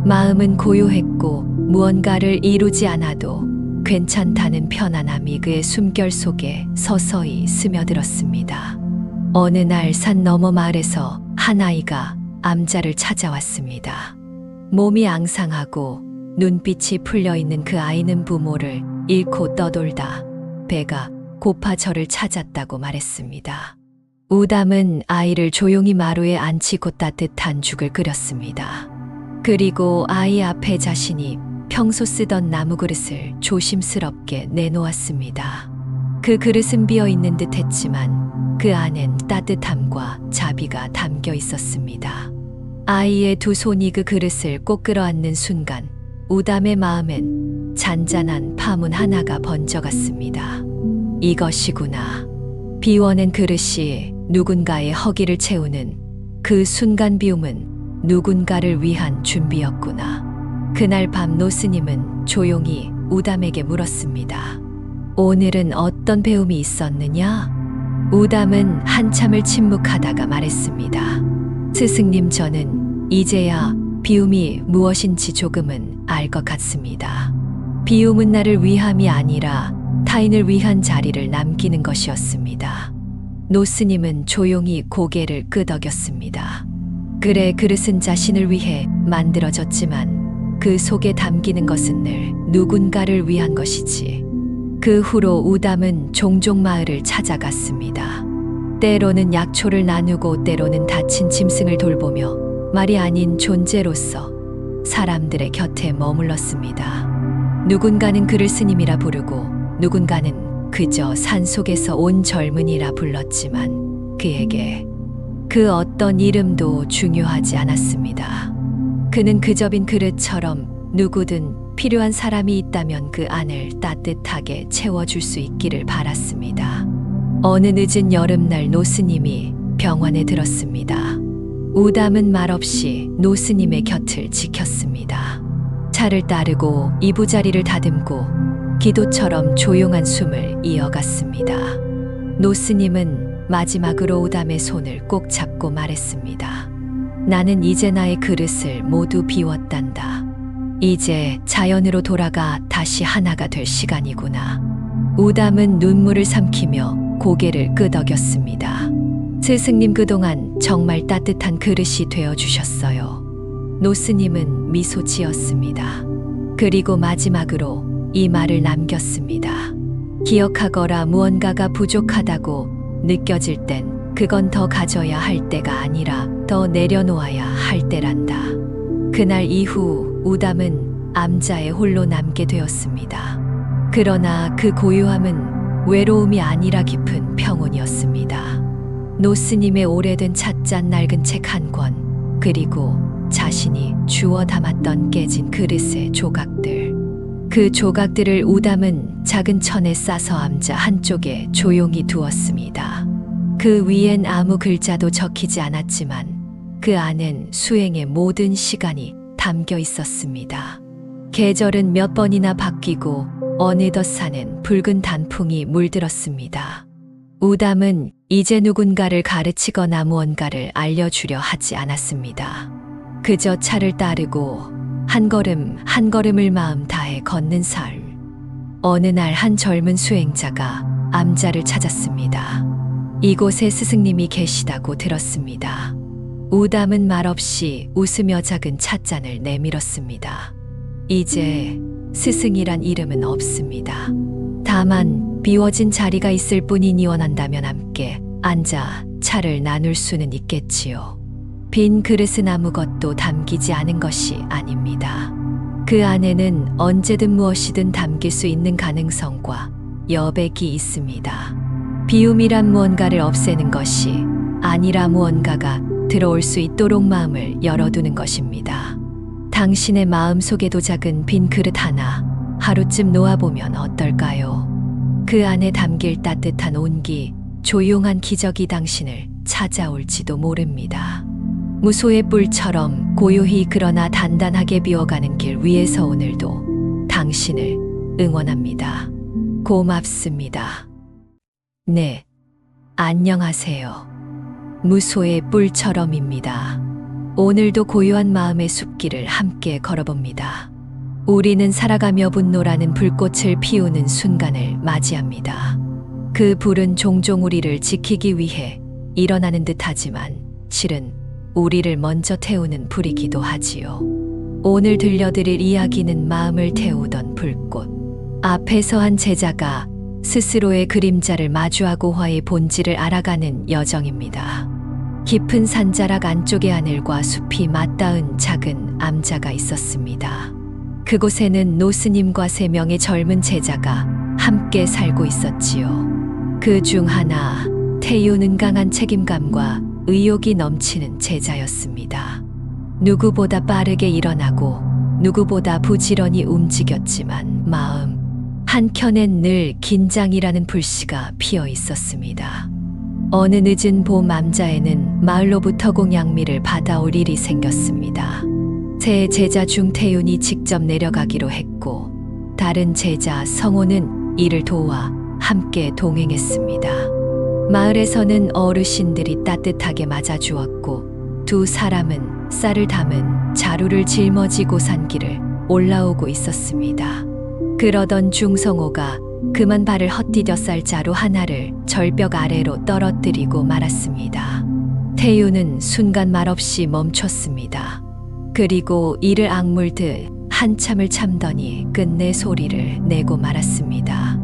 Speaker 1: 마음은 고요했고 무언가를 이루지 않아도 괜찮다는 편안함이 그의 숨결 속에 서서히 스며들었습니다. 어느 날 산 너머 마을에서 한 아이가 암자를 찾아왔습니다. 몸이 앙상하고 눈빛이 풀려있는 그 아이는 부모를 잃고 떠돌다 배가 고파 저를 찾았다고 말했습니다. 우담은 아이를 조용히 마루에 앉히고 따뜻한 죽을 끓였습니다. 그리고 아이 앞에 자신이 평소 쓰던 나무 그릇을 조심스럽게 내놓았습니다. 그 그릇은 비어있는 듯 했지만 그 안엔 따뜻함과 자비가 담겨 있었습니다. 아이의 두 손이 그 그릇을 꼭 끌어안는 순간 우담의 마음엔 잔잔한 파문 하나가 번져갔습니다. 이것이구나. 비워낸 그릇이 누군가의 허기를 채우는 그 순간 비움은 누군가를 위한 준비였구나. 그날 밤 노스님은 조용히 우담에게 물었습니다. 오늘은 어떤 배움이 있었느냐? 우담은 한참을 침묵하다가 말했습니다. 스승님, 저는 이제야 비움이 무엇인지 조금은 알 것 같습니다. 비움은 나를 위함이 아니라 타인을 위한 자리를 남기는 것이었습니다. 노스님은 조용히 고개를 끄덕였습니다. 그래, 그릇은 자신을 위해 만들어졌지만 그 속에 담기는 것은 늘 누군가를 위한 것이지. 그 후로 우담은 종종 마을을 찾아갔습니다. 때로는 약초를 나누고 때로는 다친 짐승을 돌보며 말이 아닌 존재로서 사람들의 곁에 머물렀습니다. 누군가는 그를 스님이라 부르고 누군가는 그저 산속에서 온 젊은이라 불렀지만 그에게 그 어떤 이름도 중요하지 않았습니다. 그는 그저 빈 그릇처럼 누구든 필요한 사람이 있다면 그 안을 따뜻하게 채워줄 수 있기를 바랐습니다. 어느 늦은 여름날 노스님이 병원에 들었습니다. 우담은 말없이 노스님의 곁을 지켰습니다. 차를 따르고 이부자리를 다듬고 기도처럼 조용한 숨을 이어갔습니다. 노스님은 마지막으로 우담의 손을 꼭 잡고 말했습니다. 나는 이제 나의 그릇을 모두 비웠단다. 이제 자연으로 돌아가 다시 하나가 될 시간이구나. 우담은 눈물을 삼키며 고개를 끄덕였습니다. 스승님, 그동안 정말 따뜻한 그릇이 되어주셨어요. 노스님은 미소 지었습니다. 그리고 마지막으로 이 말을 남겼습니다. 기억하거라, 무언가가 부족하다고 느껴질 땐 그건 더 가져야 할 때가 아니라 이제부터 내려놓아야 할 때란다. 그날 이후 우담은 암자에 홀로 남게 되었습니다. 그러나 그 고요함은 외로움이 아니라 깊은 평온이었습니다. 노스님의 오래된 찻잔 낡은 책 한 권, 그리고 자신이 주워 담았던 깨진 그릇의 조각들. 그 조각들을 우담은 작은 천에 싸서 암자 한쪽에 조용히 두었습니다. 그 위엔 아무 글자도 적히지 않았지만 그 안엔 수행의 모든 시간이 담겨 있었습니다. 계절은 몇 번이나 바뀌고 어느덧 산엔 붉은 단풍이 물들었습니다. 우담은 이제 누군가를 가르치거나 무언가를 알려주려 하지 않았습니다. 그저 차를 따르고 한 걸음 한 걸음을 마음 다해 걷는 삶. 어느 날 한 젊은 수행자가 암자를 찾았습니다. 이곳에 스승님이 계시다고 들었습니다. 우담은 말없이 웃으며 작은 찻잔을 내밀었습니다. 이제 스승이란 이름은 없습니다. 다만 비워진 자리가 있을 뿐이니 원한다면 함께 앉아 차를 나눌 수는 있겠지요. 빈 그릇은 아무것도 담기지 않은 것이 아닙니다. 그 안에는 언제든 무엇이든 담길 수 있는 가능성과 여백이 있습니다. 비움이란 무언가를 없애는 것이 아니라 무언가가 들어올 수 있도록 마음을 열어두는 것입니다. 당신의 마음 속에도 작은 빈 그릇 하나 하루쯤 놓아보면 어떨까요? 그 안에 담길 따뜻한 온기, 조용한 기적이 당신을 찾아올지도 모릅니다. 무소의 뿔처럼 고요히 그러나 단단하게 비워가는 길 위에서 오늘도 당신을 응원합니다. 고맙습니다. 네, 안녕하세요. 무소의 뿔처럼입니다. 오늘도 고요한 마음의 숲길을 함께 걸어봅니다. 우리는 살아가며 분노라는 불꽃을 피우는 순간을 맞이합니다. 그 불은 종종 우리를 지키기 위해 일어나는 듯하지만 실은 우리를 먼저 태우는 불이기도 하지요. 오늘 들려드릴 이야기는 마음을 태우던 불꽃. 앞에서 한 제자가 스스로의 그림자를 마주하고 화의 본질을 알아가는 여정입니다. 깊은 산자락 안쪽의 하늘과 숲이 맞닿은 작은 암자가 있었습니다. 그곳에는 노스님과 3명의 젊은 제자가 함께 살고 있었지요. 그 중 하나, 태유는 강한 책임감과 의욕이 넘치는 제자였습니다. 누구보다 빠르게 일어나고 누구보다 부지런히 움직였지만 마음 한켠엔 늘 긴장이라는 불씨가 피어 있었습니다. 어느 늦은 봄 암자에는 마을로부터 공양미를 받아올 일이 생겼습니다. 제 제자 중 태윤이 직접 내려가기로 했고 다른 제자 성호는 이를 도와 함께 동행했습니다. 마을에서는 어르신들이 따뜻하게 맞아주었고 두 사람은 쌀을 담은 자루를 짊어지고 산길을 올라오고 있었습니다. 그러던 중 성호가 그만 발을 헛디뎌 쌀자루 하나를 절벽 아래로 떨어뜨리고 말았습니다. 태유는 순간 말없이 멈췄습니다. 그리고 이를 악물듯 한참을 참더니 끝내 소리를 내고 말았습니다.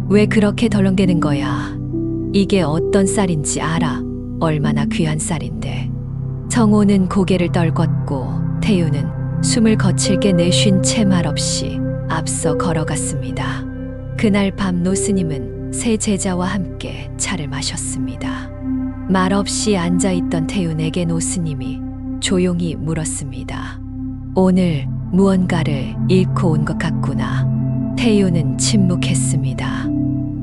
Speaker 1: 왜 그렇게 덜렁대는 거야? 이게 어떤 쌀인지 알아? 얼마나 귀한 쌀인데. 성호는 고개를 떨궜고 태유는 숨을 거칠게 내쉰 채 말없이 앞서 걸어갔습니다. 그날 밤 노스님은 3 제자와 함께 차를 마셨습니다. 말없이 앉아있던 태윤에게 노스님이 조용히 물었습니다. 오늘 무언가를 잃고 온 것 같구나. 태윤은 침묵했습니다.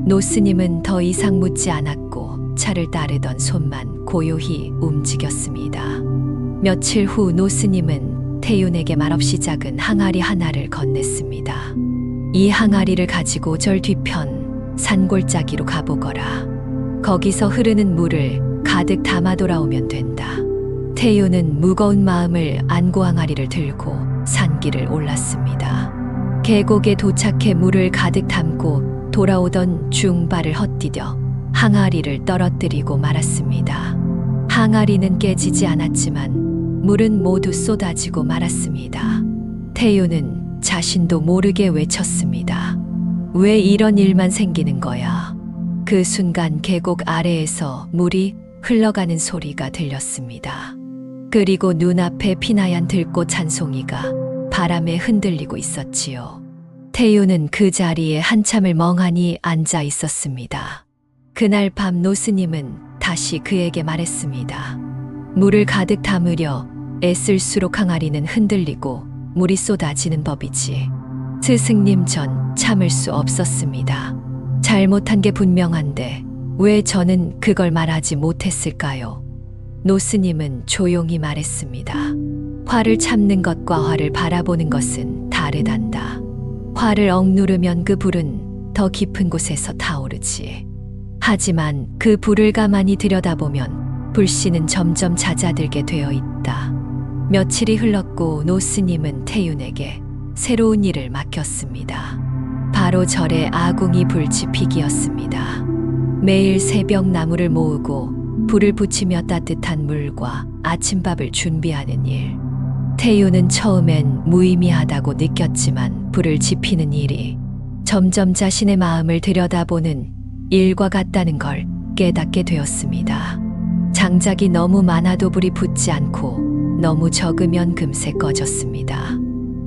Speaker 1: 노스님은 더 이상 묻지 않았고 차를 따르던 손만 고요히 움직였습니다. 며칠 후 노스님은 태윤에게 말없이 작은 항아리 하나를 건넸습니다. 이 항아리를 가지고 절 뒤편 산골짜기로 가보거라. 거기서 흐르는 물을 가득 담아 돌아오면 된다. 태윤은 무거운 마음을 안고 항아리를 들고 산길을 올랐습니다. 계곡에 도착해 물을 가득 담고 돌아오던 중 발을 헛디뎌 항아리를 떨어뜨리고 말았습니다. 항아리는 깨지지 않았지만 물은 모두 쏟아지고 말았습니다. 태윤은 자신도 모르게 외쳤습니다. 왜 이런 일만 생기는 거야? 그 순간 계곡 아래에서 물이 흘러가는 소리가 들렸습니다. 그리고 눈앞에 피나얀 들꽃 한 송이가 바람에 흔들리고 있었지요. 태유는 그 자리에 한참을 멍하니 앉아 있었습니다. 그날 밤 노스님은 다시 그에게 말했습니다. 물을 가득 담으려 애쓸수록 항아리는 흔들리고 물이 쏟아지는 법이지. 스승님, 전 참을 수 없었습니다. 잘못한 게 분명한데 왜 저는 그걸 말하지 못했을까요? 노스님은 조용히 말했습니다. 화를 참는 것과 화를 바라보는 것은 다르단다. 화를 억누르면 그 불은 더 깊은 곳에서 타오르지. 하지만 그 불을 가만히 들여다보면 불씨는 점점 잦아들게 되어 있다. 며칠이 흘렀고 노스님은 태윤에게 새로운 일을 맡겼습니다. 바로 절의 아궁이 불지피기였습니다. 매일 새벽 나무를 모으고 불을 붙이며 따뜻한 물과 아침밥을 준비하는 일. 태윤은 처음엔 무의미하다고 느꼈지만 불을 지피는 일이 점점 자신의 마음을 들여다보는 일과 같다는 걸 깨닫게 되었습니다. 장작이 너무 많아도 불이 붙지 않고 너무 적으면 금세 꺼졌습니다.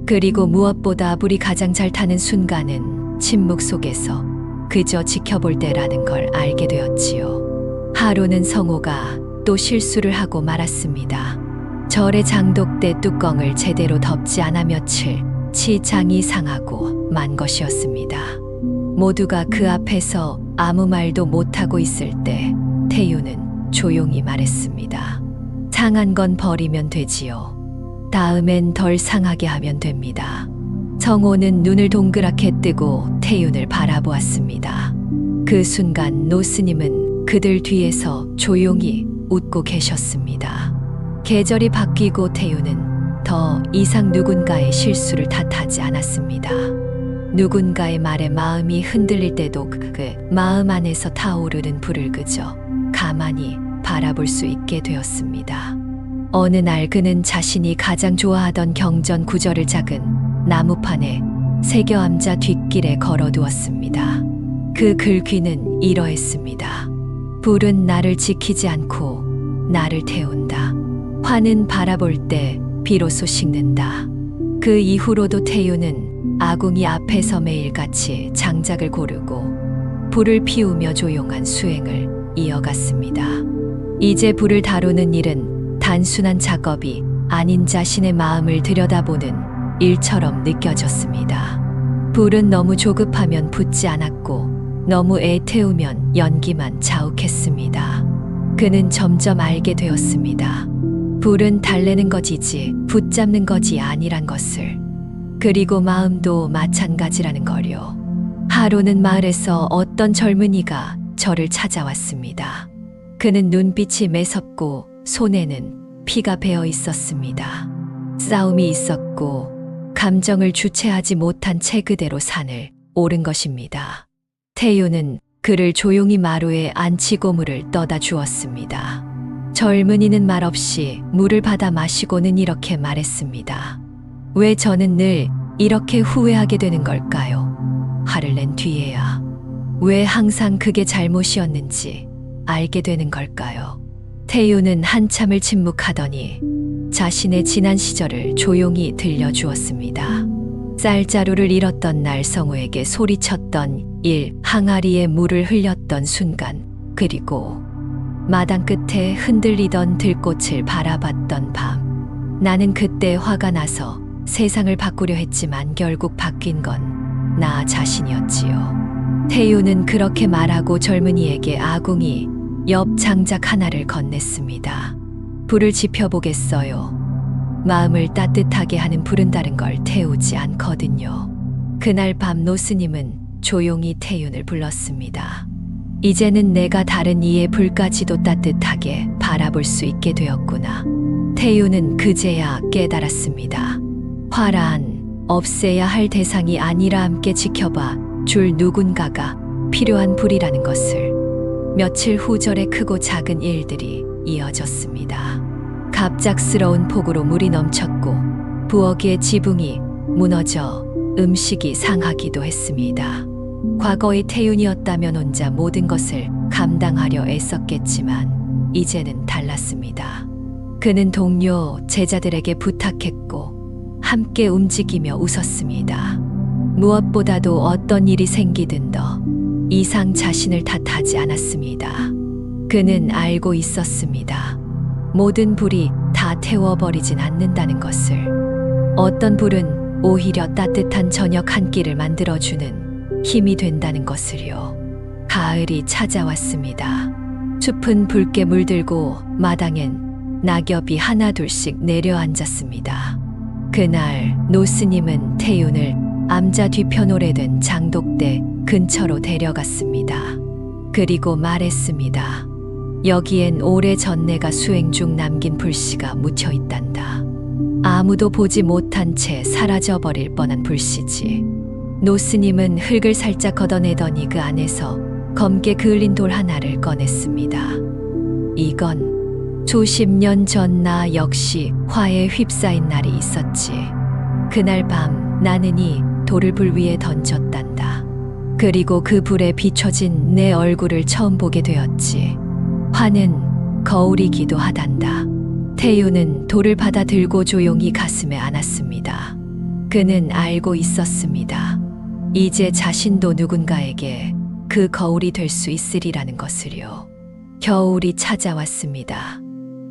Speaker 1: 그리고 무엇보다 불이 가장 잘 타는 순간은 침묵 속에서 그저 지켜볼 때라는 걸 알게 되었지요. 하루는 성호가 또 실수를 하고 말았습니다. 절의 장독대 뚜껑을 제대로 덮지 않아 며칠 치장이 상하고 만 것이었습니다. 모두가 그 앞에서 아무 말도 못하고 있을 때 태유는 조용히 말했습니다. 상한 건 버리면 되지요. 다음엔 덜 상하게 하면 됩니다. 성호는 눈을 동그랗게 뜨고 태윤을 바라보았습니다. 그 순간 노스님은 그들 뒤에서 조용히 웃고 계셨습니다. 계절이 바뀌고 태윤은 더 이상 누군가의 실수를 탓하지 않았습니다. 누군가의 말에 마음이 흔들릴 때도 그 마음 안에서 타오르는 불을 그저 가만히 바라볼 수 있게 되었습니다. 어느 날 그는 자신이 가장 좋아하던 경전 구절을 작은 나무판에 새겨 앉아 뒷길에 걸어두었습니다. 그 글귀는 이러했습니다. 불은 나를 지키지 않고 나를 태운다. 화는 바라볼 때 비로소 식는다. 그 이후로도 태유는 아궁이 앞에서 매일같이 장작을 고르고 불을 피우며 조용한 수행을 이어갔습니다. 이제 불을 다루는 일은 단순한 작업이 아닌 자신의 마음을 들여다보는 일처럼 느껴졌습니다. 불은 너무 조급하면 붙지 않았고 너무 애태우면 연기만 자욱했습니다. 그는 점점 알게 되었습니다. 불은 달래는 것이지 붙잡는 것이 아니란 것을. 그리고 마음도 마찬가지라는 걸요. 하루는 마을에서 어떤 젊은이가 저를 찾아왔습니다. 그는 눈빛이 매섭고 손에는 피가 배어 있었습니다. 싸움이 있었고 감정을 주체하지 못한 채 그대로 산을 오른 것입니다. 태유는 그를 조용히 마루에 앉히고 물을 떠다 주었습니다. 젊은이는 말없이 물을 받아 마시고는 이렇게 말했습니다. 왜 저는 늘 이렇게 후회하게 되는 걸까요? 화를 낸 뒤에야 왜 항상 그게 잘못이었는지 알게 되는 걸까요? 태유는 한참을 침묵하더니 자신의 지난 시절을 조용히 들려주었습니다. 쌀자루를 잃었던 날 성우에게 소리쳤던 일, 항아리에 물을 흘렸던 순간, 그리고 마당 끝에 흔들리던 들꽃을 바라봤던 밤. 나는 그때 화가 나서 세상을 바꾸려 했지만 결국 바뀐 건 나 자신이었지요. 태유는 그렇게 말하고 젊은이에게 아궁이 옆 장작 하나를 건넸습니다. 불을 지펴보겠어요. 마음을 따뜻하게 하는 불은 다른 걸 태우지 않거든요. 그날 밤 노스님은 조용히 태윤을 불렀습니다. 이제는 내가 다른 이의 불까지도 따뜻하게 바라볼 수 있게 되었구나. 태윤은 그제야 깨달았습니다. 화란 없애야 할 대상이 아니라 함께 지켜봐 줄 누군가가 필요한 불이라는 것을. 며칠 후 절에 크고 작은 일들이 이어졌습니다. 갑작스러운 폭우로 물이 넘쳤고 부엌의 지붕이 무너져 음식이 상하기도 했습니다. 과거의 태윤이었다면 혼자 모든 것을 감당하려 애썼겠지만 이제는 달랐습니다. 그는 동료 제자들에게 부탁했고 함께 움직이며 웃었습니다. 무엇보다도 어떤 일이 생기든 더 이상 자신을 탓하지 않았습니다. 그는 알고 있었습니다. 모든 불이 다 태워버리진 않는다는 것을. 어떤 불은 오히려 따뜻한 저녁 한 끼를 만들어주는 힘이 된다는 것을요. 가을이 찾아왔습니다. 숲은 붉게 물들고 마당엔 낙엽이 하나둘씩 내려앉았습니다. 그날 노스님은 태윤을 암자 뒤편 오래된 장독대 근처로 데려갔습니다. 그리고 말했습니다. 여기엔 오래전 내가 수행 중 남긴 불씨가 묻혀 있단다. 아무도 보지 못한 채 사라져버릴 뻔한 불씨지. 노스님은 흙을 살짝 걷어내더니 그 안에서 검게 그을린 돌 하나를 꺼냈습니다. 이건 수십 년 전 나 역시 화에 휩싸인 날이 있었지. 그날 밤 나는 이 돌을 불 위에 던졌단다. 그리고 그 불에 비춰진 내 얼굴을 처음 보게 되었지. 화는 거울이기도 하단다. 태유는 돌을 받아 들고 조용히 가슴에 안았습니다. 그는 알고 있었습니다. 이제 자신도 누군가에게 그 거울이 될 수 있으리라는 것을요. 겨울이 찾아왔습니다.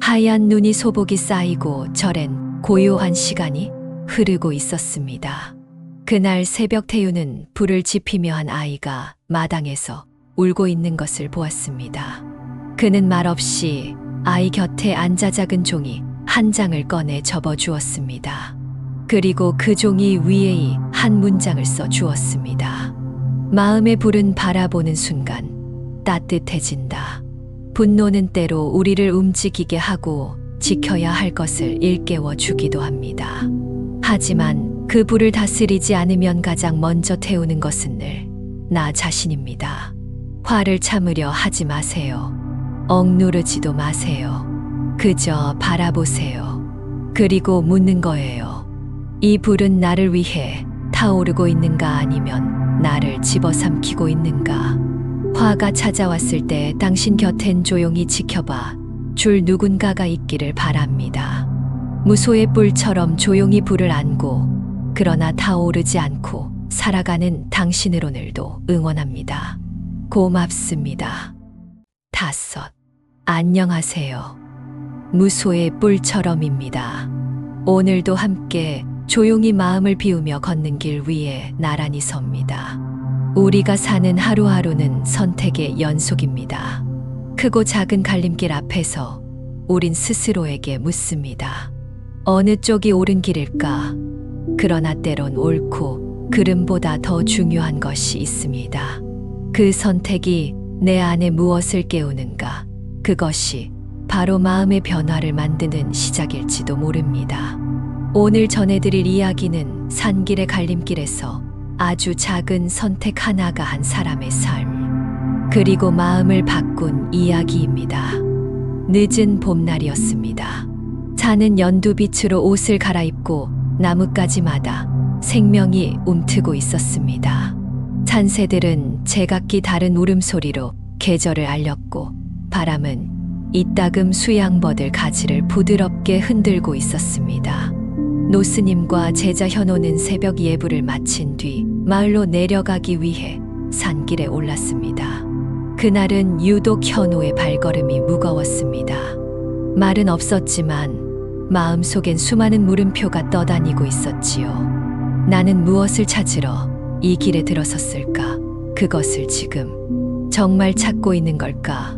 Speaker 1: 하얀 눈이 소복이 쌓이고 절엔 고요한 시간이 흐르고 있었습니다. 그날 새벽 태유는 불을 지피며 한 아이가 마당에서 울고 있는 것을 보았습니다. 그는 말없이 아이 곁에 앉아 작은 종이 한 장을 꺼내 접어 주었습니다. 그리고 그 종이 위에 한 문장을 써 주었습니다. 마음의 불은 바라보는 순간 따뜻해진다. 분노는 때로 우리를 움직이게 하고 지켜야 할 것을 일깨워 주기도 합니다. 하지만 그 불을 다스리지 않으면 가장 먼저 태우는 것은 늘 나 자신입니다. 화를 참으려 하지 마세요. 억누르지도 마세요. 그저 바라보세요. 그리고 묻는 거예요. 이 불은 나를 위해 타오르고 있는가 아니면 나를 집어삼키고 있는가? 화가 찾아왔을 때 당신 곁엔 조용히 지켜봐 줄 누군가가 있기를 바랍니다. 무소의 뿔처럼 조용히 불을 안고 그러나 타오르지 않고 살아가는 당신을 오늘도 응원합니다. 고맙습니다. 5. 안녕하세요. 무소의 뿔처럼입니다. 오늘도 함께 조용히 마음을 비우며 걷는 길 위에 나란히 섭니다. 우리가 사는 하루하루는 선택의 연속입니다. 크고 작은 갈림길 앞에서 우린 스스로에게 묻습니다. 어느 쪽이 옳은 길일까? 그러나 때론 옳고 그름보다 더 중요한 것이 있습니다. 그 선택이 내 안에 무엇을 깨우는가? 그것이 바로 마음의 변화를 만드는 시작일지도 모릅니다. 오늘 전해드릴 이야기는 산길의 갈림길에서 아주 작은 선택 하나가 한 사람의 삶, 그리고 마음을 바꾼 이야기입니다. 늦은 봄날이었습니다. 자는 연두빛으로 옷을 갈아입고 나뭇가지마다 생명이 움트고 있었습니다. 잔새들은 제각기 다른 울음소리로 계절을 알렸고 바람은 이따금 수양버들 가지를 부드럽게 흔들고 있었습니다. 노스님과 제자 현호는 새벽 예불을 마친 뒤 마을로 내려가기 위해 산길에 올랐습니다. 그날은 유독 현호의 발걸음이 무거웠습니다. 말은 없었지만 마음속엔 수많은 물음표가 떠다니고 있었지요. 나는 무엇을 찾으러 이 길에 들어섰을까? 그것을 지금 정말 찾고 있는 걸까?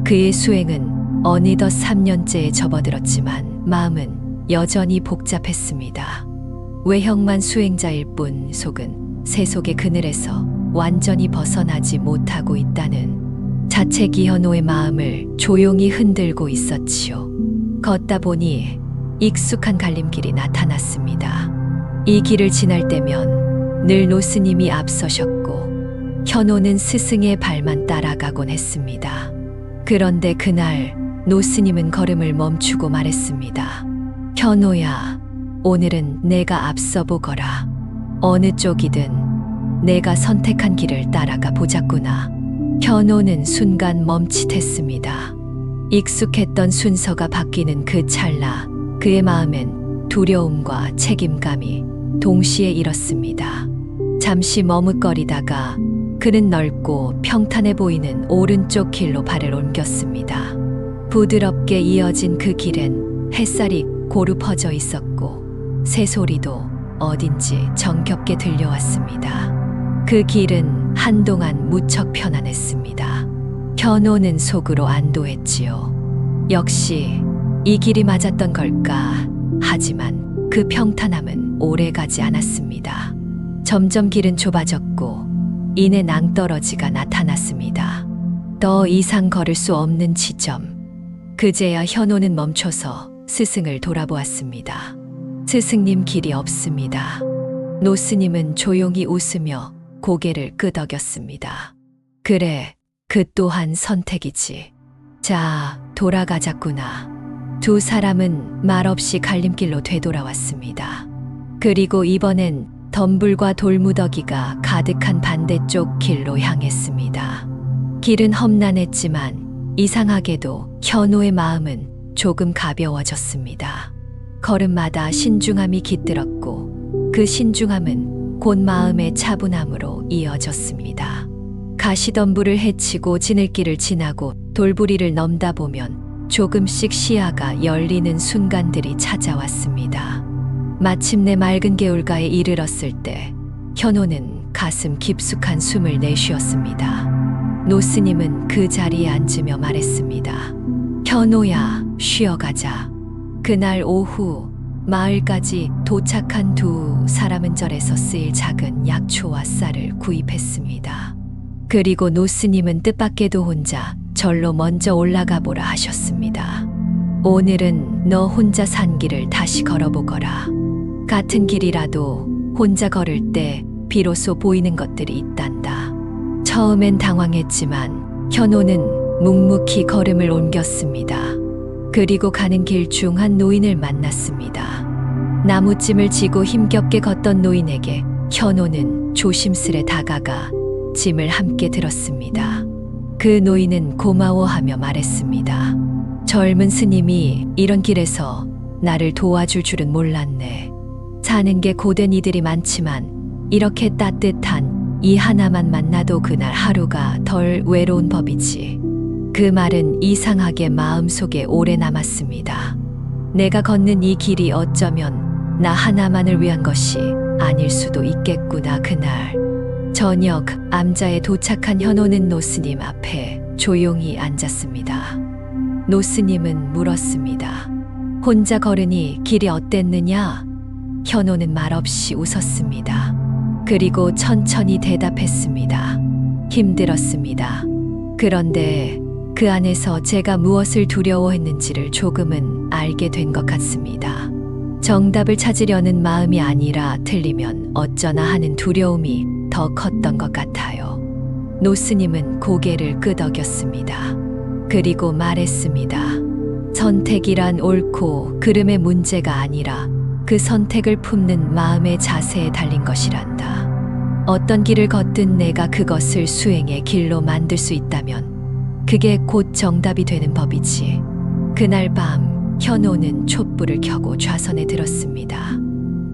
Speaker 1: 그의 수행은 어느덧 3년째에 접어들었지만 마음은 여전히 복잡했습니다. 외형만 수행자일 뿐 속은 세속의 그늘에서 완전히 벗어나지 못하고 있다는 자책이 현호의 마음을 조용히 흔들고 있었지요. 걷다 보니 익숙한 갈림길이 나타났습니다. 이 길을 지날 때면 늘 노스님이 앞서셨고 현호는 스승의 발만 따라가곤 했습니다. 그런데 그날 노스님은 걸음을 멈추고 말했습니다. 현호야, 오늘은 내가 앞서 보거라. 어느 쪽이든 내가 선택한 길을 따라가 보자꾸나. 현호는 순간 멈칫했습니다. 익숙했던 순서가 바뀌는 그 찰나 그의 마음엔 두려움과 책임감이 동시에 일었습니다. 잠시 머뭇거리다가 그는 넓고 평탄해 보이는 오른쪽 길로 발을 옮겼습니다. 부드럽게 이어진 그 길엔 햇살이 고루 퍼져 있었고 새소리도 어딘지 정겹게 들려왔습니다. 그 길은 한동안 무척 편안했습니다. 현호는 속으로 안도했지요. 역시 이 길이 맞았던 걸까? 하지만 그 평탄함은 오래가지 않았습니다. 점점 길은 좁아졌고 이내 낭떠러지가 나타났습니다. 더 이상 걸을 수 없는 지점. 그제야 현호는 멈춰서 스승을 돌아보았습니다. 스승님, 길이 없습니다. 노스님은 조용히 웃으며 고개를 끄덕였습니다. 그래, 그 또한 선택이지. 자, 돌아가자꾸나. 두 사람은 말없이 갈림길로 되돌아왔습니다. 그리고 이번엔 덤불과 돌무더기가 가득한 반대쪽 길로 향했습니다. 길은 험난했지만 이상하게도 현호의 마음은 조금 가벼워졌습니다. 걸음마다 신중함이 깃들었고 그 신중함은 곧 마음의 차분함으로 이어졌습니다. 가시덤불을 헤치고 지늘길을 지나고 돌부리를 넘다 보면 조금씩 시야가 열리는 순간들이 찾아왔습니다. 마침내 맑은 개울가에 이르렀을 때 현호는 가슴 깊숙한 숨을 내쉬었습니다. 노스님은 그 자리에 앉으며 말했습니다. 현호야, 쉬어가자. 그날 오후 마을까지 도착한 두 사람은 절에서 쓰일 작은 약초와 쌀을 구입했습니다. 그리고 노스님은 뜻밖에도 혼자 절로 먼저 올라가 보라 하셨습니다. 오늘은 너 혼자 산 길을 다시 걸어보거라. 같은 길이라도 혼자 걸을 때 비로소 보이는 것들이 있단다. 처음엔 당황했지만 현호는 묵묵히 걸음을 옮겼습니다. 그리고 가는 길 중 한 노인을 만났습니다. 나무찜을 지고 힘겹게 걷던 노인에게 현호는 조심스레 다가가 짐을 함께 들었습니다. 그 노인은 고마워하며 말했습니다. 젊은 스님이 이런 길에서 나를 도와줄 줄은 몰랐네. 사는 게 고된 이들이 많지만 이렇게 따뜻한 이 하나만 만나도 그날 하루가 덜 외로운 법이지. 그 말은 이상하게 마음속에 오래 남았습니다. 내가 걷는 이 길이 어쩌면 나 하나만을 위한 것이 아닐 수도 있겠구나. 그날 저녁 암자에 도착한 현호는 노스님 앞에 조용히 앉았습니다. 노스님은 물었습니다. 혼자 걸으니 길이 어땠느냐? 현호는 말없이 웃었습니다. 그리고 천천히 대답했습니다. 힘들었습니다. 그런데 그 안에서 제가 무엇을 두려워했는지를 조금은 알게 된 것 같습니다. 정답을 찾으려는 마음이 아니라 틀리면 어쩌나 하는 두려움이 더 컸던 것 같아요. 노스님은 고개를 끄덕였습니다. 그리고 말했습니다. 선택이란 옳고 그름의 문제가 아니라 그 선택을 품는 마음의 자세에 달린 것이란다. 어떤 길을 걷든 내가 그것을 수행의 길로 만들 수 있다면 그게 곧 정답이 되는 법이지. 그날 밤 현호는 촛불을 켜고 좌선에 들었습니다.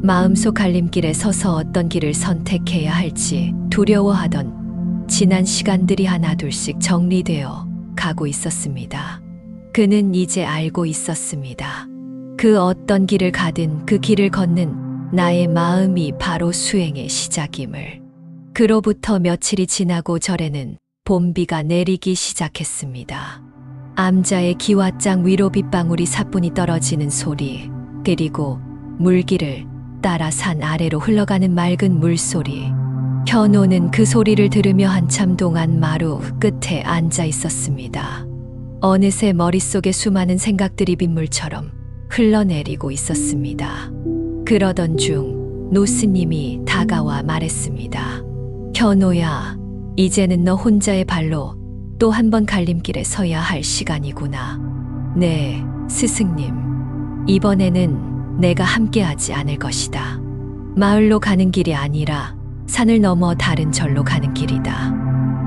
Speaker 1: 마음속 갈림길에 서서 어떤 길을 선택해야 할지 두려워하던 지난 시간들이 하나둘씩 정리되어 가고 있었습니다. 그는 이제 알고 있었습니다. 그 어떤 길을 가든 그 길을 걷는 나의 마음이 바로 수행의 시작임을. 그로부터 며칠이 지나고 절에는 봄비가 내리기 시작했습니다. 암자의 기와장 위로 빗방울이 사뿐히 떨어지는 소리, 그리고 물길을 따라 산 아래로 흘러가는 맑은 물소리. 현호는 그 소리를 들으며 한참 동안 마루 끝에 앉아 있었습니다. 어느새 머릿속에 수많은 생각들이 빗물처럼 흘러내리고 있었습니다. 그러던 중 노스님이 다가와 말했습니다. 현호야, 이제는 너 혼자의 발로 또 한 번 갈림길에 서야 할 시간이구나. 네, 스승님. 이번에는 내가 함께하지 않을 것이다. 마을로 가는 길이 아니라 산을 넘어 다른 절로 가는 길이다.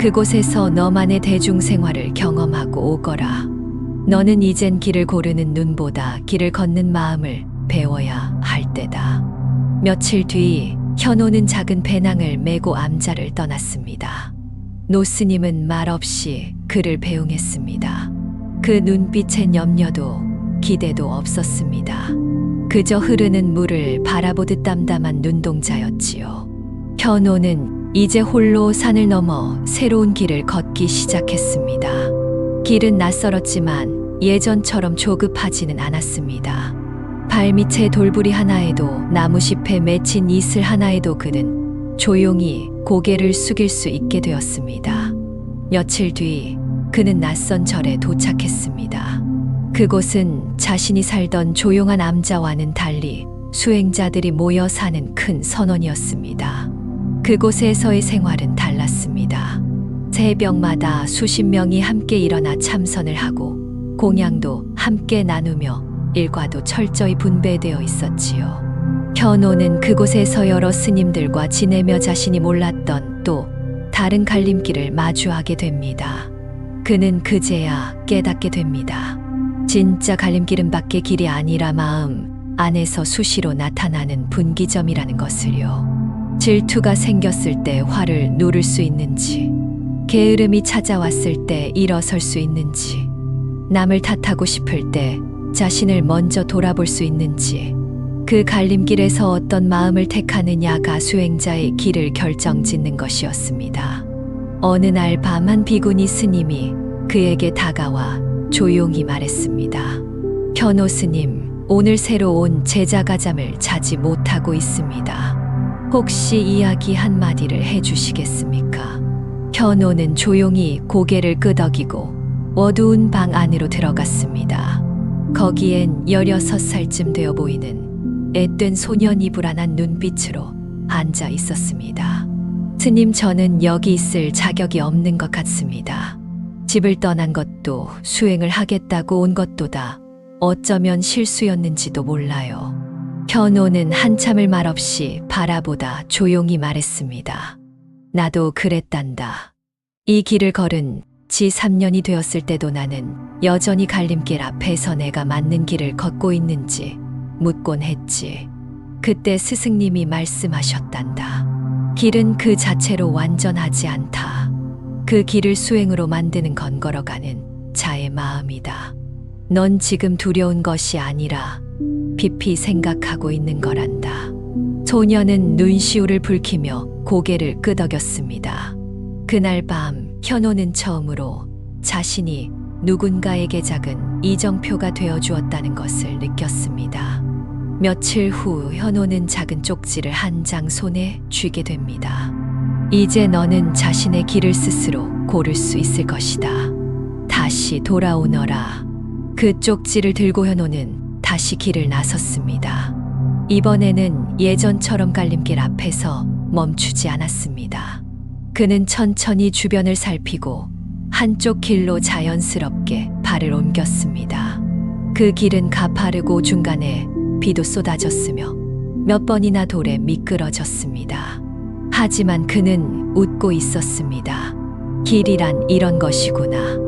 Speaker 1: 그곳에서 너만의 대중생활을 경험하고 오거라. 너는 이젠 길을 고르는 눈보다 길을 걷는 마음을 배워야 할 때다. 며칠 뒤 현호는 작은 배낭을 메고 암자를 떠났습니다. 노스님은 말없이 그를 배웅했습니다. 그 눈빛엔 염려도 기대도 없었습니다. 그저 흐르는 물을 바라보듯 담담한 눈동자였지요. 현호는 이제 홀로 산을 넘어 새로운 길을 걷기 시작했습니다. 길은 낯설었지만 예전처럼 조급하지는 않았습니다. 발밑에 돌부리 하나에도 나무잎에 맺힌 이슬 하나에도 그는 조용히 고개를 숙일 수 있게 되었습니다. 며칠 뒤 그는 낯선 절에 도착했습니다. 그곳은 자신이 살던 조용한 암자와는 달리 수행자들이 모여 사는 큰 선원이었습니다. 그곳에서의 생활은 달랐습니다. 새벽마다 수십 명이 함께 일어나 참선을 하고 공양도 함께 나누며 일과도 철저히 분배되어 있었지요. 현호는 그곳에서 여러 스님들과 지내며 자신이 몰랐던 또 다른 갈림길을 마주하게 됩니다. 그는 그제야 깨닫게 됩니다. 진짜 갈림길은 밖의 길이 아니라 마음 안에서 수시로 나타나는 분기점이라는 것을요. 질투가 생겼을 때 화를 누를 수 있는지, 게으름이 찾아왔을 때 일어설 수 있는지, 남을 탓하고 싶을 때 자신을 먼저 돌아볼 수 있는지, 그 갈림길에서 어떤 마음을 택하느냐가 수행자의 길을 결정짓는 것이었습니다. 어느 날 밤 한 비구니 스님이 그에게 다가와 조용히 말했습니다. 현호 스님, 오늘 새로 온 제자가 잠을 자지 못하고 있습니다. 혹시 이야기 한마디를 해주시겠습니까? 현호는 조용히 고개를 끄덕이고 어두운 방 안으로 들어갔습니다. 거기엔 16살쯤 되어 보이는 앳된 소년이 불안한 눈빛으로 앉아 있었습니다. 스님, 저는 여기 있을 자격이 없는 것 같습니다. 집을 떠난 것도 수행을 하겠다고 온 것도 다 어쩌면 실수였는지도 몰라요. 현호는 한참을 말없이 바라보다 조용히 말했습니다. 나도 그랬단다. 이 길을 걸은 지 3년이 되었을 때도 나는 여전히 갈림길 앞에서 내가 맞는 길을 걷고 있는지 묻곤 했지. 그때 스승님이 말씀하셨단다. 길은 그 자체로 완전하지 않다. 그 길을 수행으로 만드는 건 걸어가는 자의 마음이다. 넌 지금 두려운 것이 아니라 깊이 생각하고 있는 거란다. 소녀는 눈시울을 붉히며 고개를 끄덕였습니다. 그날 밤 현호는 처음으로 자신이 누군가에게 작은 이정표가 되어 주었다는 것을 느꼈습니다. 며칠 후 현호는 작은 쪽지를 한 장 손에 쥐게 됩니다. 이제 너는 자신의 길을 스스로 고를 수 있을 것이다. 다시 돌아오너라. 그 쪽지를 들고 현호는 다시 길을 나섰습니다. 이번에는 예전처럼 갈림길 앞에서 멈추지 않았습니다. 그는 천천히 주변을 살피고 한쪽 길로 자연스럽게 발을 옮겼습니다. 그 길은 가파르고 중간에 비도 쏟아졌으며 몇 번이나 돌에 미끄러졌습니다. 하지만 그는 웃고 있었습니다. 길이란 이런 것이구나.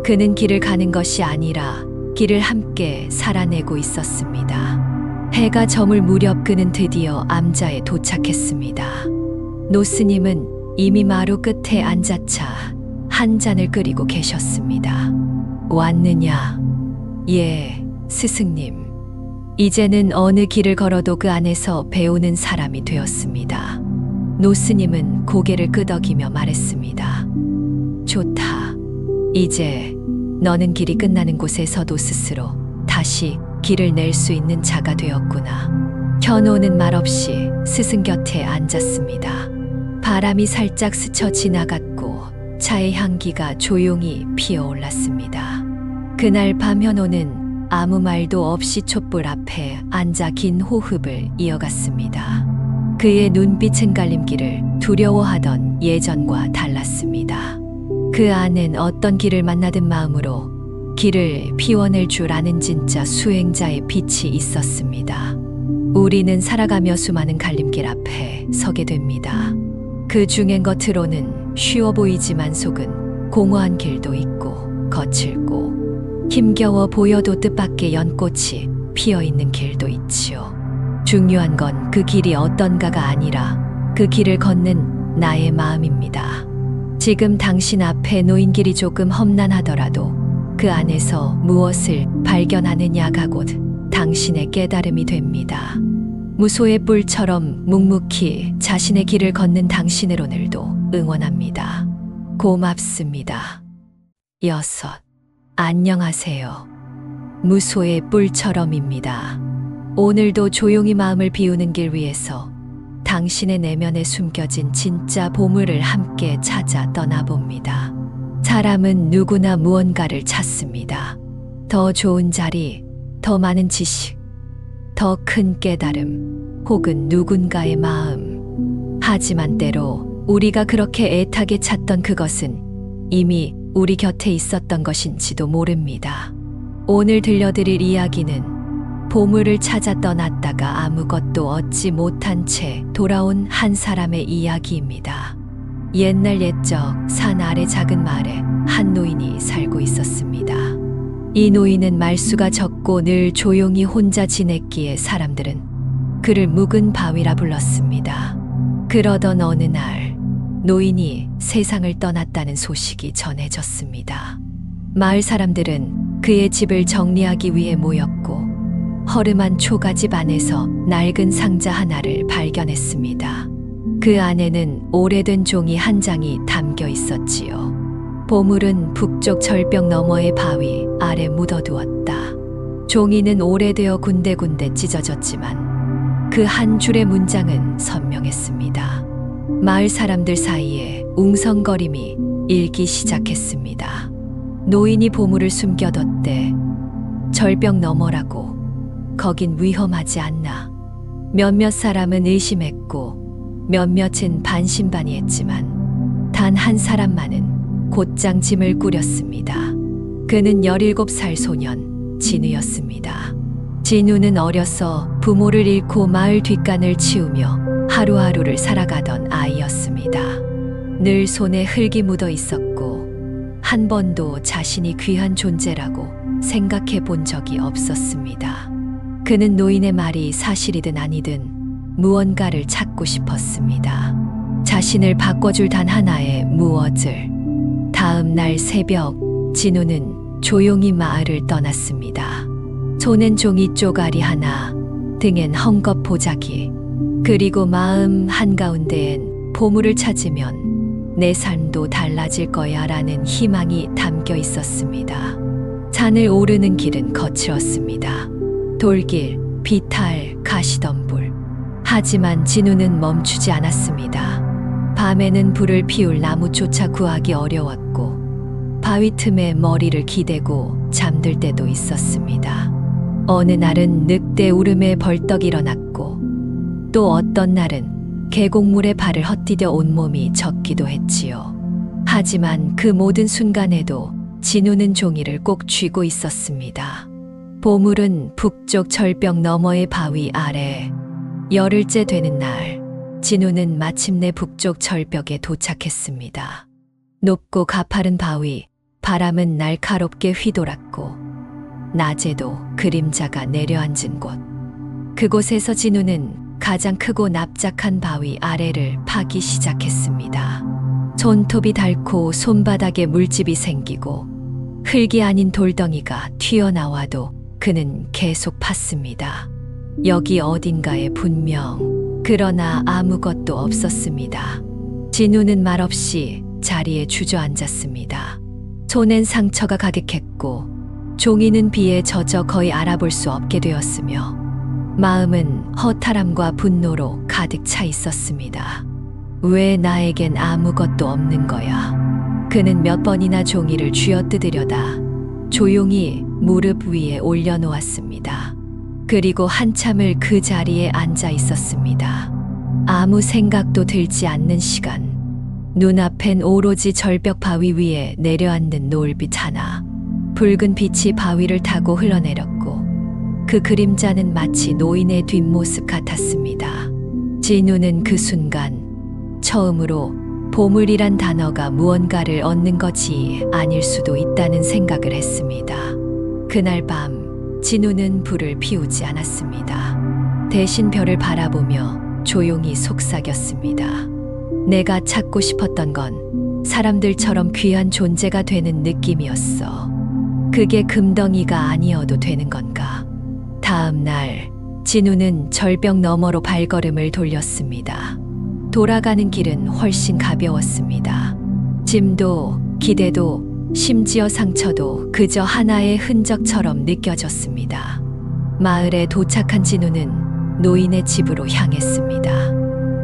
Speaker 1: 그는 길을 가는 것이 아니라 길을 함께 살아내고 있었습니다. 해가 저물 무렵 그는 드디어 암자에 도착했습니다. 노스님은 이미 마루 끝에 앉아차 한 잔을 끓이고 계셨습니다. 왔느냐? 예, 스승님. 이제는 어느 길을 걸어도 그 안에서 배우는 사람이 되었습니다. 노스님은 고개를 끄덕이며 말했습니다. 좋다. 이제 너는 길이 끝나는 곳에서도 스스로 다시 길을 낼 수 있는 자가 되었구나. 현호는 말없이 스승 곁에 앉았습니다. 바람이 살짝 스쳐 지나갔고 차의 향기가 조용히 피어올랐습니다. 그날 밤 현호는 아무 말도 없이 촛불 앞에 앉아 긴 호흡을 이어갔습니다. 그의 눈빛은 갈림길을 두려워하던 예전과 달랐습니다. 그 안엔 어떤 길을 만나든 마음으로 길을 피워낼 줄 아는 진짜 수행자의 빛이 있었습니다. 우리는 살아가며 수많은 갈림길 앞에 서게 됩니다. 그 중엔 겉으로는 쉬워 보이지만 속은 공허한 길도 있고 거칠고 힘겨워 보여도 뜻밖의 연꽃이 피어 있는 길도 있지요. 중요한 건 그 길이 어떤가가 아니라 그 길을 걷는 나의 마음입니다. 지금 당신 앞에 놓인 길이 조금 험난하더라도 그 안에서 무엇을 발견하느냐가 곧 당신의 깨달음이 됩니다. 무소의 뿔처럼 묵묵히 자신의 길을 걷는 당신을 오늘도 응원합니다. 고맙습니다. 6. 안녕하세요. 무소의 뿔처럼입니다. 오늘도 조용히 마음을 비우는 길 위에서 당신의 내면에 숨겨진 진짜 보물을 함께 찾아 떠나봅니다. 사람은 누구나 무언가를 찾습니다. 더 좋은 자리, 더 많은 지식, 더 큰 깨달음, 혹은 누군가의 마음. 하지만 때로 우리가 그렇게 애타게 찾던 그것은 이미 우리 곁에 있었던 것인지도 모릅니다. 오늘 들려드릴 이야기는 보물을 찾아 떠났다가 아무것도 얻지 못한 채 돌아온 한 사람의 이야기입니다. 옛날 옛적 산 아래 작은 마을에 한 노인이 살고 있었습니다. 이 노인은 말수가 적고 늘 조용히 혼자 지냈기에 사람들은 그를 묵은 바위라 불렀습니다. 그러던 어느 날 노인이 세상을 떠났다는 소식이 전해졌습니다. 마을 사람들은 그의 집을 정리하기 위해 모였고 허름한 초가집 안에서 낡은 상자 하나를 발견했습니다. 그 안에는 오래된 종이 한 장이 담겨 있었지요. 보물은 북쪽 절벽 너머의 바위 아래 묻어두었다. 종이는 오래되어 군데군데 찢어졌지만 그 한 줄의 문장은 선명했습니다. 마을 사람들 사이에 웅성거림이 일기 시작했습니다. 노인이 보물을 숨겨뒀대. 절벽 너머라고. 거긴 위험하지 않나. 몇몇 사람은 의심했고 몇몇은 반신반의했지만 단 한 사람만은 곧장 짐을 꾸렸습니다. 그는 17살 소년 진우였습니다. 진우는 어려서 부모를 잃고 마을 뒷간을 치우며 하루하루를 살아가던 아이였습니다. 늘 손에 흙이 묻어 있었고 한 번도 자신이 귀한 존재라고 생각해 본 적이 없었습니다. 그는 노인의 말이 사실이든 아니든 무언가를 찾고 싶었습니다. 자신을 바꿔줄 단 하나의 무엇을. 다음 날 새벽 진우는 조용히 마을을 떠났습니다. 손엔 종이 쪼가리 하나, 등엔 헝겊 보자기, 그리고 마음 한가운데엔 보물을 찾으면 내 삶도 달라질 거야 라는 희망이 담겨 있었습니다. 산을 오르는 길은 거칠었습니다. 돌길, 비탈, 가시덤불. 하지만 진우는 멈추지 않았습니다. 밤에는 불을 피울 나무조차 구하기 어려웠고 바위 틈에 머리를 기대고 잠들 때도 있었습니다. 어느 날은 늑대 울음에 벌떡 일어났고 또 어떤 날은 계곡물에 발을 헛디뎌 온몸이 젖기도 했지요. 하지만 그 모든 순간에도 진우는 종이를 꼭 쥐고 있었습니다. 보물은 북쪽 절벽 너머의 바위 아래. 열흘째 되는 날, 진우는 마침내 북쪽 절벽에 도착했습니다. 높고 가파른 바위, 바람은 날카롭게 휘돌았고 낮에도 그림자가 내려앉은 곳. 그곳에서 진우는 가장 크고 납작한 바위 아래를 파기 시작했습니다. 손톱이 닳고 손바닥에 물집이 생기고 흙이 아닌 돌덩이가 튀어나와도 그는 계속 팠습니다. 여기 어딘가에 분명, 그러나 아무것도 없었습니다. 진우는 말없이 자리에 주저앉았습니다. 손엔 상처가 가득했고 종이는 비에 젖어 거의 알아볼 수 없게 되었으며 마음은 허탈함과 분노로 가득 차 있었습니다. 왜 나에겐 아무것도 없는 거야? 그는 몇 번이나 종이를 쥐어뜯으려다 조용히 무릎 위에 올려놓았습니다. 그리고 한참을 그 자리에 앉아 있었습니다. 아무 생각도 들지 않는 시간. 눈앞엔 오로지 절벽 바위 위에 내려앉는 노을빛 하나. 붉은 빛이 바위를 타고 흘러내렸고 그 그림자는 마치 노인의 뒷모습 같았습니다. 진우는 그 순간 처음으로 보물이란 단어가 무언가를 얻는 것이 아닐 수도 있다는 생각을 했습니다. 그날 밤 진우는 불을 피우지 않았습니다. 대신 별을 바라보며 조용히 속삭였습니다. 내가 찾고 싶었던 건 사람들처럼 귀한 존재가 되는 느낌이었어. 그게 금덩이가 아니어도 되는 건가? 다음 날 진우는 절벽 너머로 발걸음을 돌렸습니다. 돌아가는 길은 훨씬 가벼웠습니다. 짐도 기대도 심지어 상처도 그저 하나의 흔적처럼 느껴졌습니다. 마을에 도착한 진우는 노인의 집으로 향했습니다.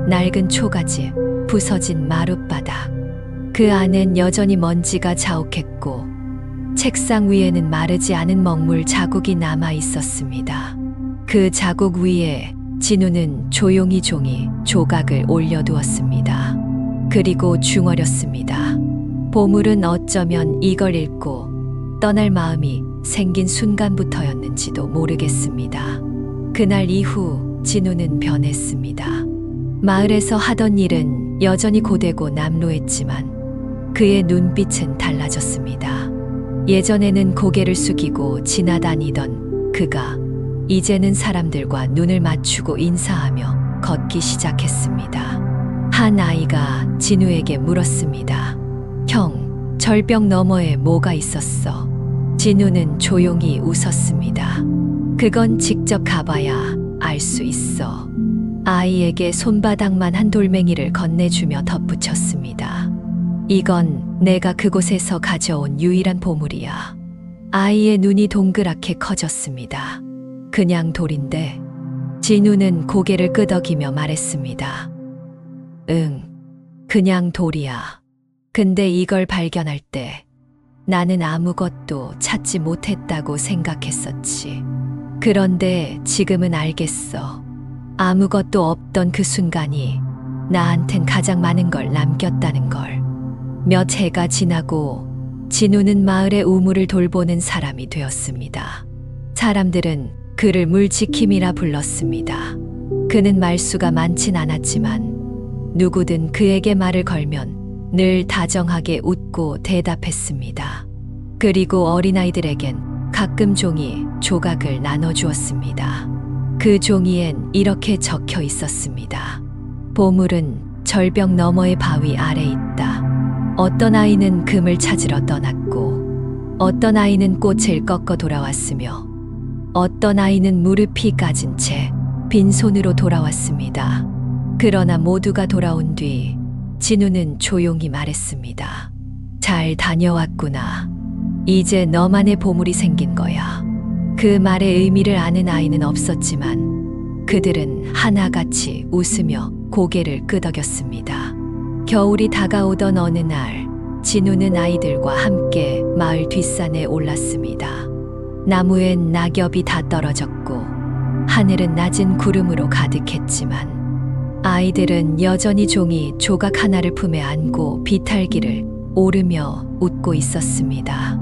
Speaker 1: 낡은 초가집, 부서진 마룻바닥. 그 안엔 여전히 먼지가 자욱했고 책상 위에는 마르지 않은 먹물 자국이 남아 있었습니다. 그 자국 위에 진우는 조용히 종이 조각을 올려두었습니다. 그리고 중얼였습니다. 보물은 어쩌면 이걸 읽고 떠날 마음이 생긴 순간부터였는지도 모르겠습니다. 그날 이후 진우는 변했습니다. 마을에서 하던 일은 여전히 고되고 남루했지만 그의 눈빛은 달라졌습니다. 예전에는 고개를 숙이고 지나다니던 그가 이제는 사람들과 눈을 맞추고 인사하며 걷기 시작했습니다. 한 아이가 진우에게 물었습니다. 형, 절벽 너머에 뭐가 있었어? 진우는 조용히 웃었습니다. 그건 직접 가봐야 알 수 있어. 아이에게 손바닥만 한 돌멩이를 건네주며 덧붙였습니다. 이건 내가 그곳에서 가져온 유일한 보물이야. 아이의 눈이 동그랗게 커졌습니다. 그냥 돌인데? 진우는 고개를 끄덕이며 말했습니다. 응, 그냥 돌이야. 근데 이걸 발견할 때 나는 아무것도 찾지 못했다고 생각했었지. 그런데 지금은 알겠어. 아무것도 없던 그 순간이 나한텐 가장 많은 걸 남겼다는 걸. 몇 해가 지나고 진우는 마을의 우물을 돌보는 사람이 되었습니다. 사람들은 그를 물지킴이라 불렀습니다. 그는 말수가 많진 않았지만 누구든 그에게 말을 걸면 늘 다정하게 웃고 대답했습니다. 그리고 어린아이들에겐 가끔 종이 조각을 나눠주었습니다. 그 종이엔 이렇게 적혀 있었습니다. 보물은 절벽 너머의 바위 아래 있다. 어떤 아이는 금을 찾으러 떠났고 어떤 아이는 꽃을 꺾어 돌아왔으며 어떤 아이는 무릎이 까진 채 빈손으로 돌아왔습니다. 그러나 모두가 돌아온 뒤 진우는 조용히 말했습니다. 잘 다녀왔구나. 이제 너만의 보물이 생긴 거야. 그 말의 의미를 아는 아이는 없었지만 그들은 하나같이 웃으며 고개를 끄덕였습니다. 겨울이 다가오던 어느 날 진우는 아이들과 함께 마을 뒷산에 올랐습니다. 나무엔 낙엽이 다 떨어졌고 하늘은 낮은 구름으로 가득했지만 아이들은 여전히 종이 조각 하나를 품에 안고 비탈길을 오르며 웃고 있었습니다.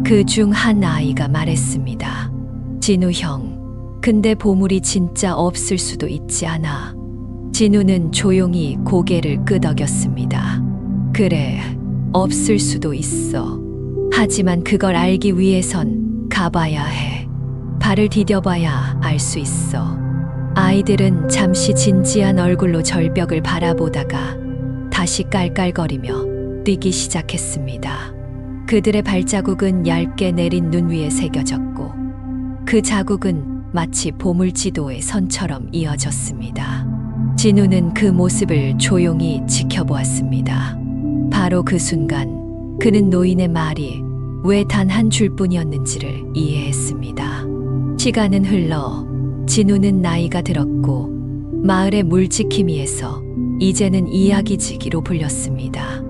Speaker 1: 그 중 한 아이가 말했습니다. 진우 형, 근데 보물이 진짜 없을 수도 있지 않아? 진우는 조용히 고개를 끄덕였습니다. 그래, 없을 수도 있어. 하지만 그걸 알기 위해선 가봐야 해. 발을 디뎌봐야 알 수 있어. 아이들은 잠시 진지한 얼굴로 절벽을 바라보다가 다시 깔깔거리며 뛰기 시작했습니다. 그들의 발자국은 얇게 내린 눈 위에 새겨졌고 그 자국은 마치 보물지도의 선처럼 이어졌습니다. 진우는 그 모습을 조용히 지켜보았습니다. 바로 그 순간 그는 노인의 말이 왜 단 한 줄뿐이었는지를 이해했습니다. 시간은 흘러 진우는 나이가 들었고 마을의 물지킴이에서 이제는 이야기지기로 불렸습니다.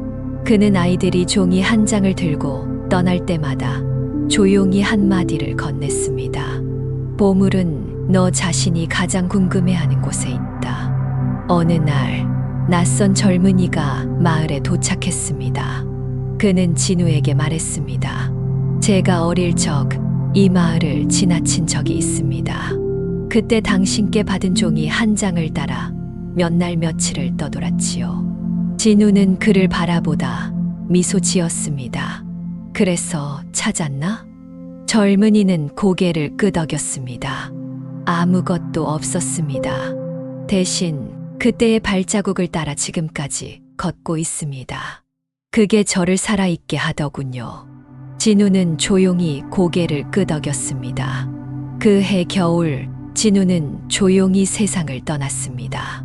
Speaker 1: 그는 아이들이 종이 한 장을 들고 떠날 때마다 조용히 한마디를 건넸습니다. 보물은 너 자신이 가장 궁금해하는 곳에 있다. 어느 날 낯선 젊은이가 마을에 도착했습니다. 그는 진우에게 말했습니다. 제가 어릴 적 이 마을을 지나친 적이 있습니다. 그때 당신께 받은 종이 한 장을 따라 몇 날 며칠을 떠돌았지요. 진우는 그를 바라보다 미소 지었습니다. 그래서 찾았나? 젊은이는 고개를 끄덕였습니다. 아무것도 없었습니다. 대신 그때의 발자국을 따라 지금까지 걷고 있습니다. 그게 저를 살아있게 하더군요. 진우는 조용히 고개를 끄덕였습니다. 그 해 겨울, 진우는 조용히 세상을 떠났습니다.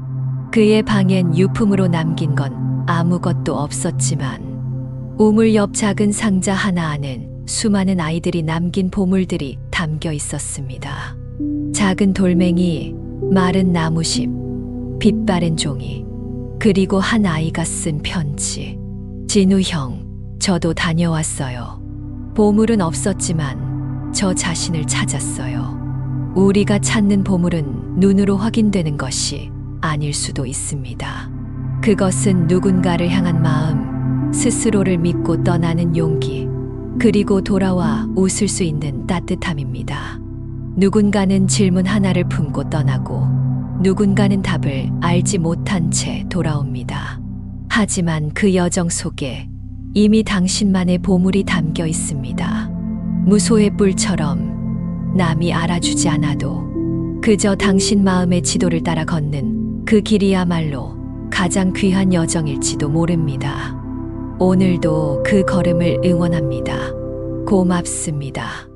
Speaker 1: 그의 방엔 유품으로 남긴 건 아무것도 없었지만 우물 옆 작은 상자 하나 안엔 수많은 아이들이 남긴 보물들이 담겨 있었습니다. 작은 돌멩이, 마른 나무십, 빛바랜 종이, 그리고 한 아이가 쓴 편지. 진우 형, 저도 다녀왔어요. 보물은 없었지만 저 자신을 찾았어요. 우리가 찾는 보물은 눈으로 확인되는 것이 아닐 수도 있습니다. 그것은 누군가를 향한 마음, 스스로를 믿고 떠나는 용기, 그리고 돌아와 웃을 수 있는 따뜻함입니다. 누군가는 질문 하나를 품고 떠나고 누군가는 답을 알지 못한 채 돌아옵니다. 하지만 그 여정 속에 이미 당신만의 보물이 담겨 있습니다. 무소의 뿔처럼 남이 알아주지 않아도 그저 당신 마음의 지도를 따라 걷는 그 길이야말로 가장 귀한 여정일지도 모릅니다. 오늘도 그 걸음을 응원합니다. 고맙습니다.